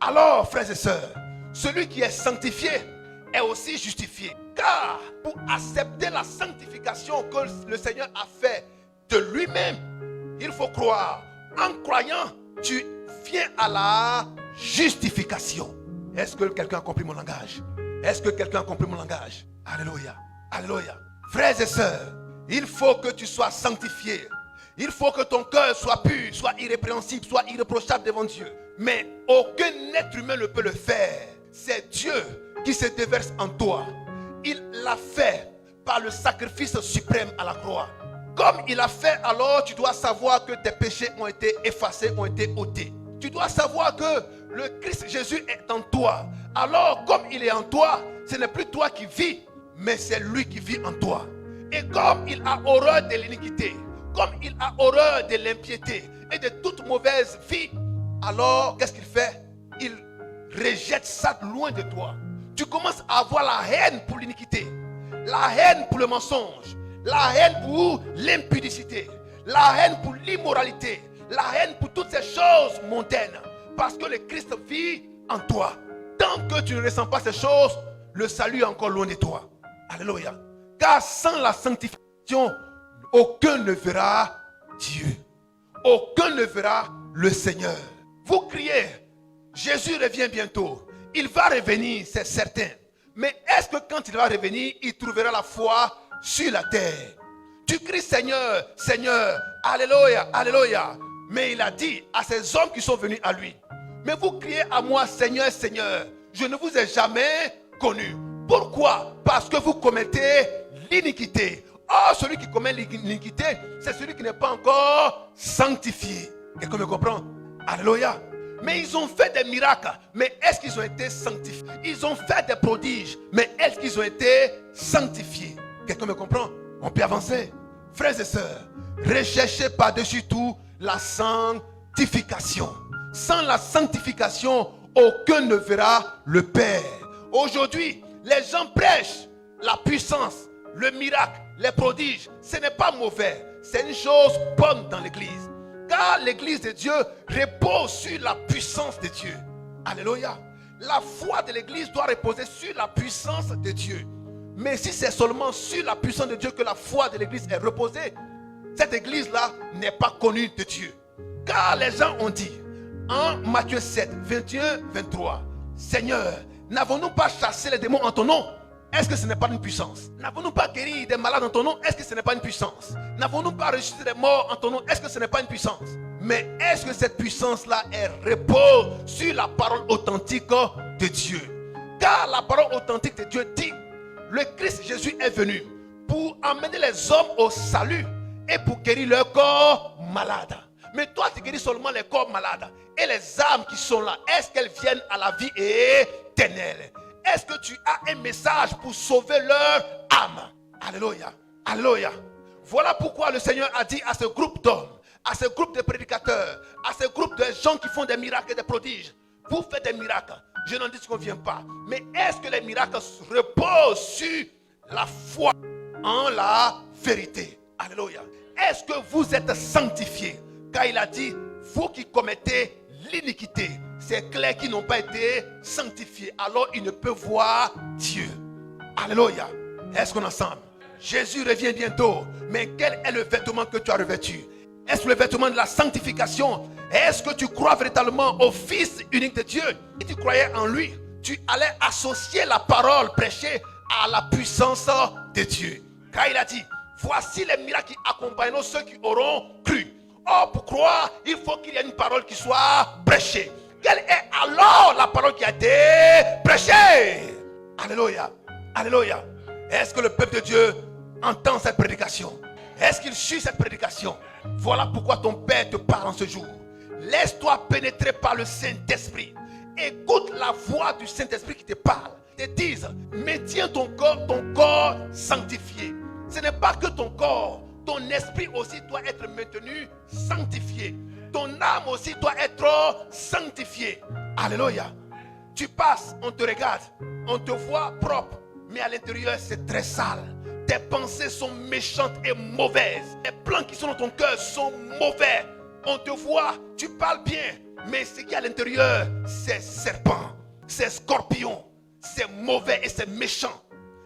S3: Alors, frères et sœurs, celui qui est sanctifié est aussi justifié. Car pour accepter la sanctification que le Seigneur a fait de lui-même, il faut croire. En croyant, tu viens à la justification. Est-ce que quelqu'un a compris mon langage? Est-ce que quelqu'un a compris mon langage? Alléluia. Alléluia. Frères et sœurs, il faut que tu sois sanctifié. Il faut que ton cœur soit pur, soit irrépréhensible, soit irréprochable devant Dieu. Mais aucun être humain ne peut le faire. C'est Dieu qui se déverse en toi. Il l'a fait par le sacrifice suprême à la croix. Comme il a fait, alors tu dois savoir que tes péchés ont été effacés, ont été ôtés. Tu dois savoir que le Christ Jésus est en toi. Alors comme il est en toi, ce n'est plus toi qui vis, mais c'est lui qui vit en toi. Et comme il a horreur de l'iniquité, comme il a horreur de l'impiété et de toute mauvaise vie, alors qu'est-ce qu'il fait? Il rejette ça loin de toi. Tu commences à avoir la haine pour l'iniquité, la haine pour le mensonge, la haine pour l'impudicité, la haine pour l'immoralité, la haine pour toutes ces choses mondaines. Parce que le Christ vit en toi. Tant que tu ne ressens pas ces choses, le salut est encore loin de toi. Alléluia. Car sans la sanctification, aucun ne verra Dieu. Aucun ne verra le Seigneur. Vous criez, Jésus revient bientôt. Il va revenir, c'est certain. Mais est-ce que quand il va revenir, il trouvera la foi sur la terre? Tu cries Seigneur, Seigneur, Alléluia, Alléluia. Mais il a dit à ces hommes qui sont venus à lui, mais vous criez à moi Seigneur, Seigneur, je ne vous ai jamais connu. Pourquoi? Parce que vous commettez l'iniquité. Or, celui qui commet l'iniquité, c'est celui qui n'est pas encore sanctifié. Quelqu'un me comprend? Alléluia. Mais ils ont fait des miracles, mais est-ce qu'ils ont été sanctifiés? Ils ont fait des prodiges, mais est-ce qu'ils ont été sanctifiés? Quelqu'un me comprend? On peut avancer. Frères et sœurs, recherchez par-dessus tout la sanctification. Sans la sanctification, aucun ne verra le Père. Aujourd'hui, les gens prêchent la puissance, le miracle, les prodiges. Ce n'est pas mauvais, c'est une chose bonne dans l'église. Car l'église de Dieu repose sur la puissance de Dieu. Alléluia. La foi de l'église doit reposer sur la puissance de Dieu. Mais si c'est seulement sur la puissance de Dieu que la foi de l'église est reposée, cette église-là n'est pas connue de Dieu. Car les gens ont dit en Matthieu 7, 21, 23, Seigneur, n'avons-nous pas chassé les démons en ton nom? Est-ce que ce n'est pas une puissance? N'avons-nous pas guéri des malades en ton nom? Est-ce que ce n'est pas une puissance? N'avons-nous pas ressuscité des morts en ton nom? Est-ce que ce n'est pas une puissance? Mais est-ce que cette puissance-là repose sur la parole authentique de Dieu? Car la parole authentique de Dieu dit, le Christ Jésus est venu pour amener les hommes au salut et pour guérir leur corps malade. Mais toi, tu guéris seulement les corps malades. Et les âmes qui sont là, est-ce qu'elles viennent à la vie éternelle? Est-ce que tu as un message pour sauver leur âme? Alléluia. Alléluia. Voilà pourquoi le Seigneur a dit à ce groupe d'hommes, à ce groupe de prédicateurs, à ce groupe de gens qui font des miracles et des prodiges. Vous faites des miracles, je n'en disconviens pas. Mais est-ce que les miracles reposent sur la foi en la vérité? Alléluia. Est-ce que vous êtes sanctifiés? Car il a dit, vous qui commettez l'iniquité, c'est clair qu'ils n'ont pas été sanctifiés. Alors ils ne peuvent voir Dieu. Alléluia. Est-ce qu'on est ensemble? Jésus revient bientôt. Mais quel est le vêtement que tu as revêtu? Est-ce le vêtement de la sanctification? Est-ce que tu crois véritablement au Fils unique de Dieu? Si tu croyais en lui, tu allais associer la parole prêchée à la puissance de Dieu. Car il a dit, voici les miracles qui accompagneront ceux qui auront cru. Or, pour croire, il faut qu'il y ait une parole qui soit prêchée. Quelle est alors la parole qui a été prêchée? Alléluia. Alléluia. Est-ce que le peuple de Dieu entend cette prédication? Est-ce qu'il suit cette prédication? Voilà pourquoi ton Père te parle en ce jour. Laisse-toi pénétrer par le Saint-Esprit. Écoute la voix du Saint-Esprit qui te parle. Te dise, maintiens ton corps sanctifié. Ce n'est pas que ton corps, ton esprit aussi doit être maintenu sanctifié. Ton âme aussi doit être sanctifiée. Alléluia. Tu passes, on te regarde, on te voit propre, mais à l'intérieur c'est très sale. Tes pensées sont méchantes et mauvaises. Les plans qui sont dans ton cœur sont mauvais. On te voit, tu parles bien, mais ce qui est à l'intérieur, c'est serpent, c'est scorpion, c'est mauvais et c'est méchant.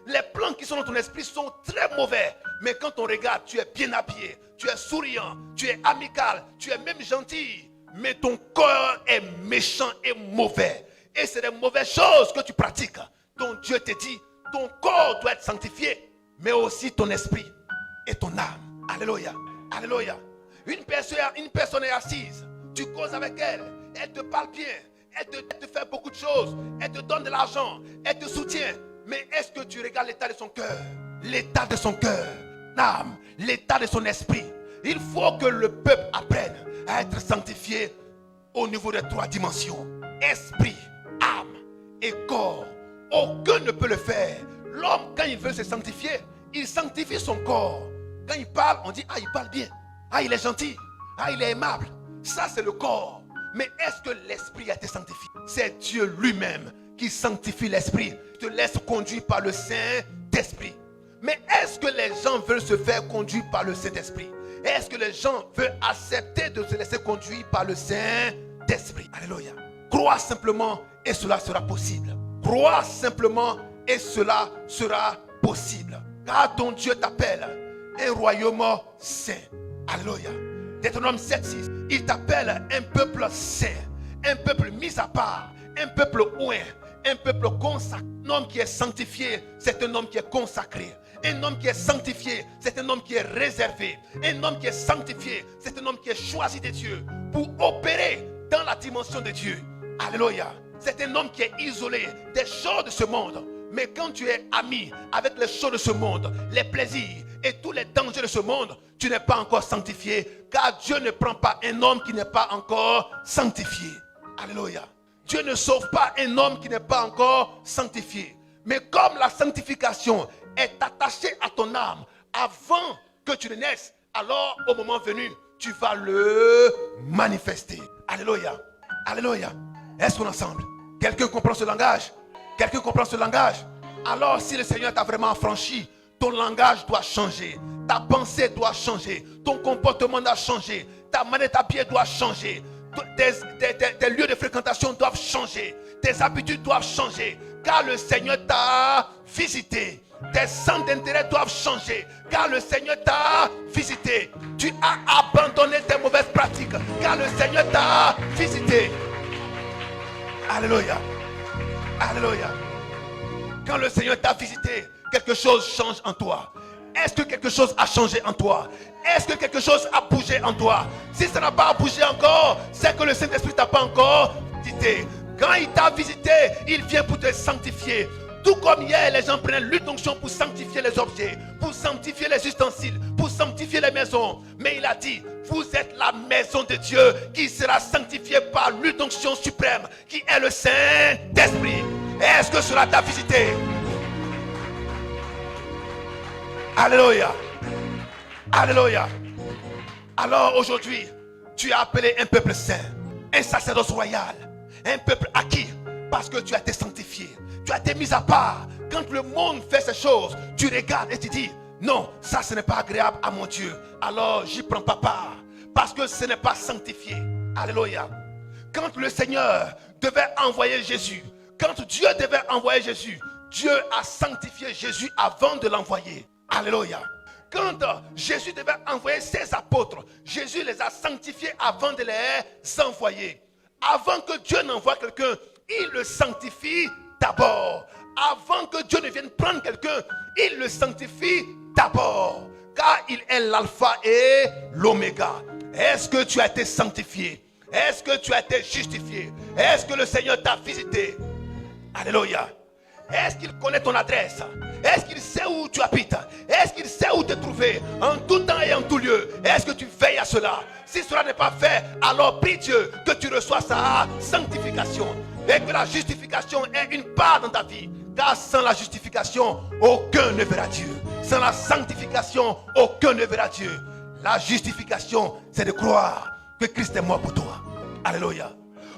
S3: Les plans qui sont dans ton esprit sont très mauvais. Mais quand on regarde, tu es bien habillé, tu es souriant, tu es amical, tu es même gentil. Mais ton corps est méchant et mauvais. Et c'est des mauvaises choses que tu pratiques. Donc Dieu te dit, ton corps doit être sanctifié, mais aussi ton esprit et ton âme. Alléluia. Alléluia. Une personne est assise, tu causes avec elle, elle te parle bien, elle te fait beaucoup de choses, elle te donne de l'argent, elle te soutient. Mais est-ce que tu regardes l'état de son cœur? L'état de son cœur, l'âme, l'état de son esprit. Il faut que le peuple apprenne à être sanctifié au niveau des 3 dimensions. Esprit, âme et corps. Aucun ne peut le faire. L'homme, quand il veut se sanctifier, il sanctifie son corps. Quand il parle, on dit, ah, il parle bien. Ah, il est gentil. Ah, il est aimable. Ça, c'est le corps. Mais est-ce que l'esprit a été sanctifié? C'est Dieu lui-même qui sanctifie l'esprit, te laisse conduire par le Saint-Esprit. Mais est-ce que les gens veulent se faire conduire par le Saint-Esprit? Est-ce que les gens veulent accepter de se laisser conduire par le Saint-Esprit? Alléluia. Crois simplement et cela sera possible. Crois simplement et cela sera possible. Car ton Dieu t'appelle un royaume saint. Alléluia. Deutéronome 7:6. Il t'appelle un peuple saint, un peuple mis à part, un peuple oint, un peuple consacré. Un homme qui est sanctifié, c'est un homme qui est consacré. Un homme qui est sanctifié, c'est un homme qui est réservé. Un homme qui est sanctifié, c'est un homme qui est choisi de Dieu pour opérer dans la dimension de Dieu. Alléluia. C'est un homme qui est isolé des choses de ce monde. Mais quand tu es ami avec les choses de ce monde, les plaisirs et tous les dangers de ce monde, tu n'es pas encore sanctifié. Car Dieu ne prend pas un homme qui n'est pas encore sanctifié. Alléluia. Dieu ne sauve pas un homme qui n'est pas encore sanctifié. Mais comme la sanctification est attachée à ton âme avant que tu ne naisses, alors au moment venu, tu vas le manifester. Alléluia. Alléluia. Est-ce qu'on est ensemble? Quelqu'un comprend ce langage? Quelqu'un comprend ce langage? Alors si le Seigneur t'a vraiment affranchi, ton langage doit changer. Ta pensée doit changer. Ton comportement doit changer. Ta manière d'habiller doit changer. Tes lieux de fréquentation doivent changer. Tes habitudes doivent changer. Car le Seigneur t'a visité. Tes centres d'intérêt doivent changer. Car le Seigneur t'a visité. Tu as abandonné tes mauvaises pratiques. Car le Seigneur t'a visité. Alléluia. Alléluia. Quand le Seigneur t'a visité, quelque chose change en toi. Est-ce que quelque chose a changé en toi? Est-ce que quelque chose a bougé en toi? Si ça n'a pas bougé encore, c'est que le Saint-Esprit t'a pas encore visité. Quand il t'a visité, il vient pour te sanctifier. Tout comme hier, les gens prenaient l'onction pour sanctifier les objets, pour sanctifier les ustensiles, pour sanctifier les maisons. Mais il a dit, vous êtes la maison de Dieu qui sera sanctifiée par l'onction suprême, qui est le Saint-Esprit. Est-ce que cela t'a visité? Alléluia. Alléluia. Alors aujourd'hui, tu es appelé un peuple saint, un sacerdoce royal, un peuple acquis parce que tu as été sanctifié. Tu as été mis à part. Quand le monde fait ces choses, tu regardes et tu dis, non, ça ce n'est pas agréable à mon Dieu. Alors j'y prends pas part parce que ce n'est pas sanctifié. Alléluia. Quand le Seigneur devait envoyer Jésus, quand Dieu devait envoyer Jésus, Dieu a sanctifié Jésus avant de l'envoyer. Alléluia. Quand Jésus devait envoyer ses apôtres, Jésus les a sanctifiés avant de les envoyer. Avant que Dieu n'envoie quelqu'un, il le sanctifie d'abord. Avant que Dieu ne vienne prendre quelqu'un, il le sanctifie d'abord. Car il est l'alpha et l'oméga. Est-ce que tu as été sanctifié? Est-ce que tu as été justifié? Est-ce que le Seigneur t'a visité? Alléluia. Est-ce qu'il connaît ton adresse? Est-ce qu'il sait où tu habites? Est-ce qu'il sait où te trouver en tout temps et en tout lieu? Est-ce que tu veilles à cela? Si cela n'est pas fait, alors prie Dieu que tu reçois sa sanctification et que la justification ait une part dans ta vie. Car sans la justification, aucun ne verra Dieu. Sans la sanctification, aucun ne verra Dieu. La justification, c'est de croire que Christ est mort pour toi. Alléluia.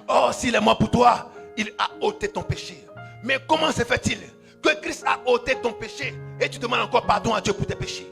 S3: Oh, s'il est mort pour toi, il a ôté ton péché. Mais comment se fait-il que Christ a ôté ton péché et tu demandes encore pardon à Dieu pour tes péchés?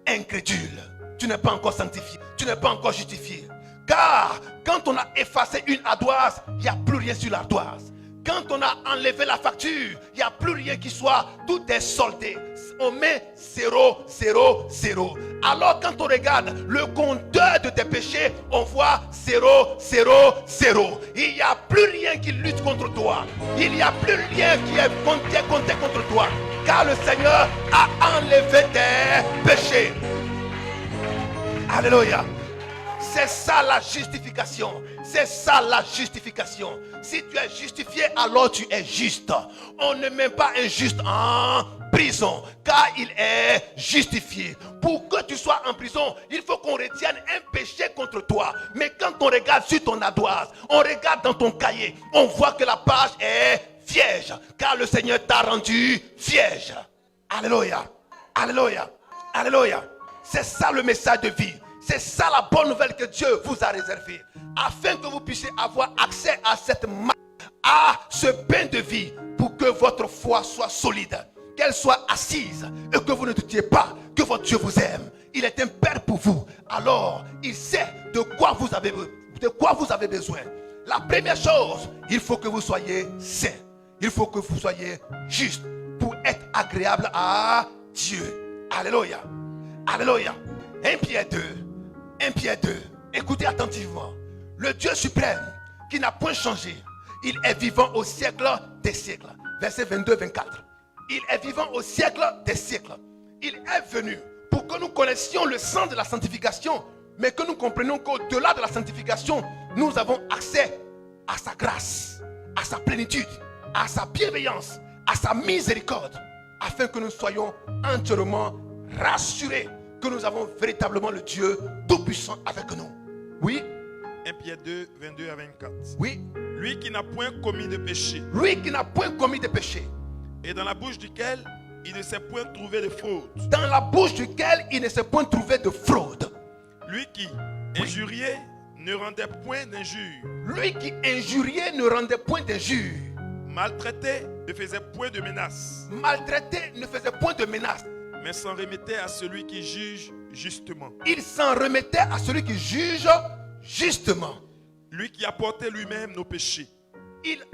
S3: Incrédule, tu n'es pas encore sanctifié, tu n'es pas encore justifié. Car quand on a effacé une ardoise, il n'y a plus rien sur l'ardoise. Quand on a enlevé la facture, il n'y a plus rien qui soit, tout est soldé. On met 0, 0, 0. Alors quand on regarde le compteur de tes péchés, on voit 0, 0, 0. Il n'y a plus rien qui lutte contre toi. Il n'y a plus rien qui est compté contre toi. Car le Seigneur a enlevé tes péchés. Alléluia. C'est ça la justification. C'est ça la justification. Si tu es justifié, alors tu es juste. On ne met pas un juste en prison, car il est justifié. Pour que tu sois en prison, il faut qu'on retienne un péché contre toi. Mais quand on regarde sur ton ardoise, on regarde dans ton cahier, on voit que la page est vierge, car le Seigneur t'a rendu vierge. Alléluia. Alléluia. Alléluia. C'est ça le message de vie. C'est ça la bonne nouvelle que Dieu vous a réservée. Afin que vous puissiez avoir accès à ce pain de vie. Pour que votre foi soit solide. Qu'elle soit assise. Et que vous ne doutiez pas que votre Dieu vous aime. Il est un Père pour vous. Alors, il sait de quoi vous avez besoin. La première chose, il faut que vous soyez saint. Il faut que vous soyez juste. Pour être agréable à Dieu. Alléluia. Alléluia. 1 Pierre 2. 1 Pierre 2. Écoutez attentivement. Le Dieu suprême qui n'a point changé. Il est vivant au siècle des siècles. Verset 22-24. Il est vivant au siècle des siècles. Il est venu pour que nous connaissions le sens de la sanctification. Mais que nous comprenions qu'au-delà de la sanctification, nous avons accès à sa grâce, à sa plénitude, à sa bienveillance, à sa miséricorde. Afin que nous soyons entièrement rassurés que nous avons véritablement le Dieu Tout-Puissant avec nous. Oui.
S2: 1 Pierre 2, 22 à 24.
S3: Oui.
S2: Lui qui n'a point commis de péché.
S3: Lui qui n'a point commis de péché.
S2: Et dans la bouche duquel il ne s'est point trouvé de fraude.
S3: Dans la bouche duquel il ne s'est point trouvé de fraude.
S2: Lui qui, injurié, ne rendait point d'injure.
S3: Lui qui injuriait ne rendait point d'injure.
S2: Maltraité, ne faisait point de menaces.
S3: Maltraité ne faisait point de menaces.
S2: Mais s'en remettait à celui qui juge justement.
S3: Il s'en remettait à celui qui juge justement.
S2: Lui qui apportait lui-même nos péchés.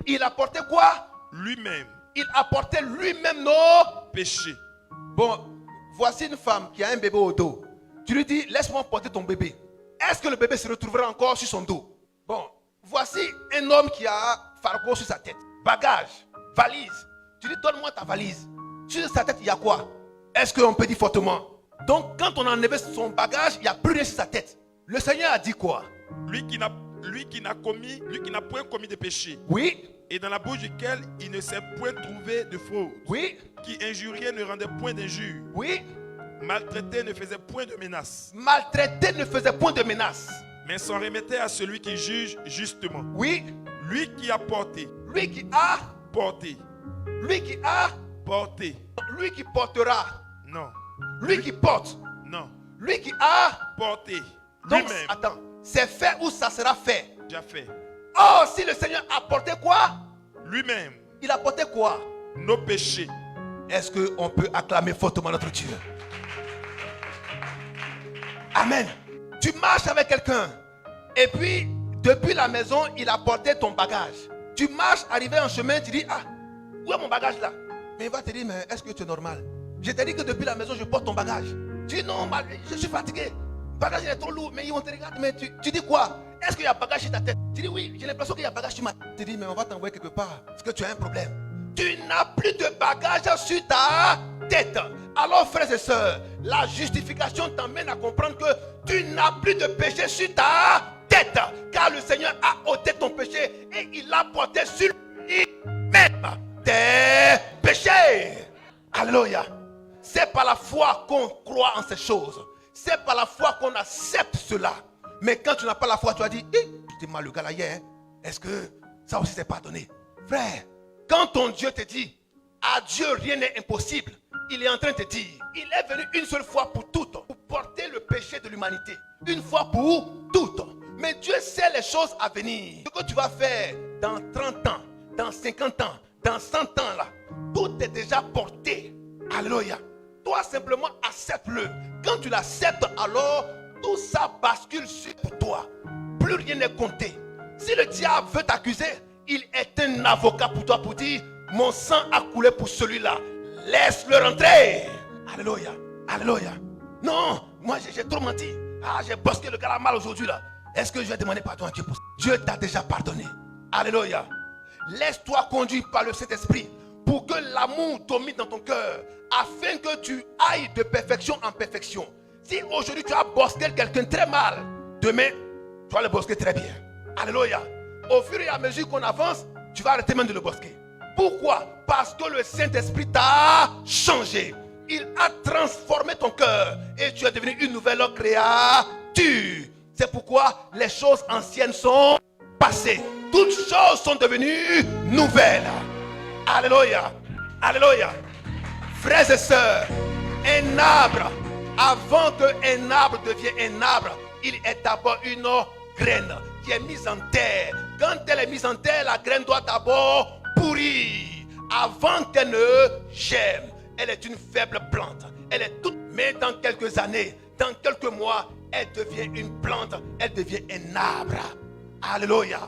S3: Il apportait quoi?
S2: Lui-même.
S3: Il apportait lui-même nos
S2: péchés.
S3: Bon, voici une femme qui a un bébé au dos. Tu lui dis, laisse-moi porter ton bébé. Est-ce que le bébé se retrouvera encore sur son dos? Bon, voici un homme qui a fardeau sur sa tête. Bagage, valise. Tu dis, donne-moi ta valise. Sur sa tête, il y a quoi? Est-ce qu'on peut dire fortement? Donc, quand on a enlevé son bagage, il n'y a plus rien sur sa tête. Le Seigneur a dit quoi?
S2: Lui qui n'a point commis de péché.
S3: Oui.
S2: Et dans la bouche duquel il ne s'est point trouvé de fraude.
S3: Oui.
S2: Qui injuriait ne rendait point d'injure.
S3: Oui.
S2: Maltraité ne faisait point de menaces.
S3: Maltraité ne faisait point de menaces.
S2: Mais s'en remettait à celui qui juge justement.
S3: Oui.
S2: Lui qui a porté.
S3: Lui qui a
S2: porté.
S3: Lui qui a
S2: porté.
S3: Lui qui portera.
S2: Non.
S3: Lui qui porte.
S2: Non.
S3: Lui qui a
S2: porté.
S3: Donc,
S2: Lui-même.
S3: attends, c'est fait ou ça sera fait?
S2: Déjà fait.
S3: Oh, si le Seigneur a porté quoi?
S2: Lui-même.
S3: Il a porté quoi?
S2: Nos péchés.
S3: Est-ce qu'on peut acclamer fortement notre Dieu? Amen. Tu marches avec quelqu'un et puis depuis la maison, il a porté ton bagage. Tu marches, arrivé en chemin, tu dis, ah, où est mon bagage là? Mais il va te dire, mais est-ce que tu es normal? Je t'ai dit que depuis la maison, je porte ton bagage. Tu dis, non, je suis fatigué. Le bagage il est trop lourd, mais ils vont te regarder. Mais tu dis quoi? Est-ce qu'il y a bagage sur ta tête? Tu dis, oui, j'ai l'impression qu'il y a bagage sur ma tête. Tu dis, mais on va t'envoyer quelque part. Parce que tu as un problème. Tu n'as plus de bagage sur ta tête. Alors, frères et sœurs, la justification t'amène à comprendre que tu n'as plus de péché sur ta tête. Car le Seigneur a ôté ton péché et il a porté sur lui-même tes péchés. Alléluia. C'est par la foi qu'on croit en ces choses. C'est par la foi qu'on accepte cela. Mais quand tu n'as pas la foi, tu as dit, tu t'es mal le gars là hier. Est-ce que ça aussi c'est pardonné? Frère, quand ton Dieu te dit, à Dieu rien n'est impossible, il est en train de te dire, il est venu une seule fois pour toutes, pour porter le péché de l'humanité. Une fois pour toutes. Mais Dieu sait les choses à venir. Ce que tu vas faire dans 30 ans, dans 50 ans, dans 100 ans là, tout est déjà porté. Alléluia. Toi simplement accepte-le. Quand tu l'acceptes, alors tout ça bascule sur toi. Plus rien n'est compté. Si le diable veut t'accuser, il est un avocat pour toi pour dire, mon sang a coulé pour celui-là. Laisse-le rentrer. Alléluia. Alléluia. Non, moi j'ai trop menti. Ah, j'ai bosqué le gars mal aujourd'hui là. Est-ce que je vais demander pardon à Dieu pour ça? Dieu t'a déjà pardonné. Alléluia. Laisse-toi conduire par le Saint-Esprit pour que l'amour domine dans ton cœur, afin que tu ailles de perfection en perfection. Si aujourd'hui tu as bosqué quelqu'un très mal, demain tu vas le bosquer très bien. Alléluia. Au fur et à mesure qu'on avance, tu vas arrêter même de le bosquer. Pourquoi? Parce que le Saint-Esprit t'a changé. Il a transformé ton cœur et tu es devenu une nouvelle créature. C'est pourquoi les choses anciennes sont passées. Toutes choses sont devenues nouvelles. Alléluia. Alléluia. Frères et sœurs, un arbre, avant qu'un arbre devienne un arbre, il est d'abord une graine qui est mise en terre. Quand elle est mise en terre, la graine doit d'abord pourrir avant qu'elle ne germe. Elle est une faible plante. Elle est toute, mais dans quelques années, dans quelques mois, elle devient une plante, elle devient un arbre. Alléluia.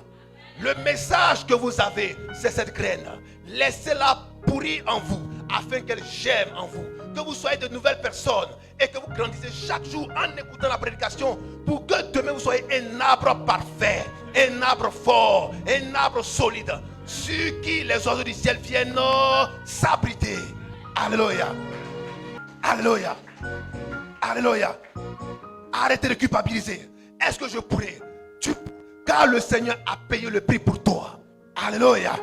S3: Le message que vous avez, c'est cette graine. Laissez-la pourrir en vous, afin qu'elle germe en vous. Que vous soyez de nouvelles personnes et que vous grandissez chaque jour en écoutant la prédication, pour que demain vous soyez un arbre parfait, un arbre fort, un arbre solide, sur qui les oiseaux du ciel viennent s'abriter. Alléluia. Alléluia. Alléluia. Arrêtez de culpabiliser. Est-ce que je pourrais? Car le Seigneur a payé le prix pour toi. Alléluia.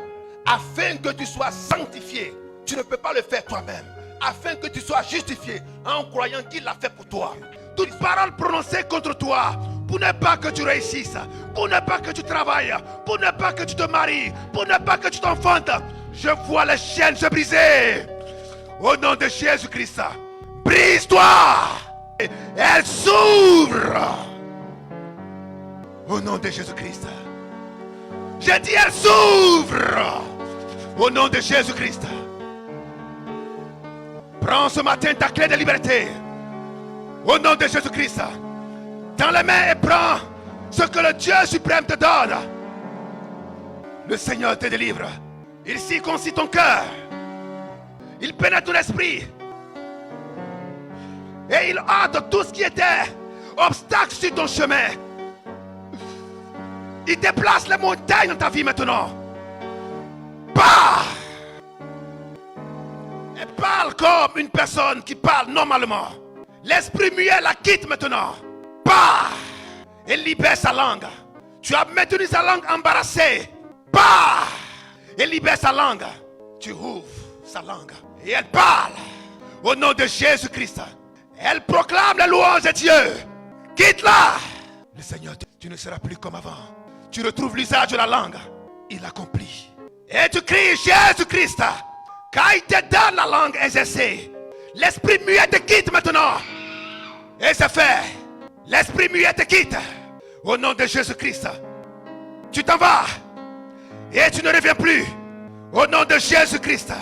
S3: Afin que tu sois sanctifié. Tu ne peux pas le faire toi-même. Afin que tu sois justifié en croyant qu'il l'a fait pour toi. Toute parole prononcée contre toi, pour ne pas que tu réussisses, pour ne pas que tu travailles, pour ne pas que tu te maries, pour ne pas que tu t'enfantes, je vois les chaînes se briser. Au nom de Jésus-Christ, brise-toi. Elle s'ouvre. Au nom de Jésus-Christ. J'ai dit elle s'ouvre. Au nom de Jésus-Christ. Prends ce matin ta clé de liberté. Au nom de Jésus-Christ. Dans les mains et prends ce que le Dieu suprême te donne. Le Seigneur te délivre. Il circoncit ton cœur. Il pénètre ton esprit. Et il ôte tout ce qui était obstacle sur ton chemin. Il déplace les montagnes dans ta vie maintenant. Bah! Et parle comme une personne qui parle normalement. L'esprit muet la quitte maintenant. Bah! Et libère sa langue. Tu as maintenu sa langue embarrassée. Bah! Et libère sa langue. Tu ouvres sa langue. Et elle parle. Au nom de Jésus-Christ. Elle proclame la louange de Dieu. Quitte-la. Le Seigneur, tu ne seras plus comme avant. Tu retrouves l'usage de la langue. Il accomplit. Et tu cries Jésus-Christ. Car il te donne la langue exercée. L'esprit muet te quitte maintenant. Et c'est fait. L'esprit muet te quitte. Au nom de Jésus-Christ. Tu t'en vas. Et tu ne reviens plus. Au nom de Jésus-Christ.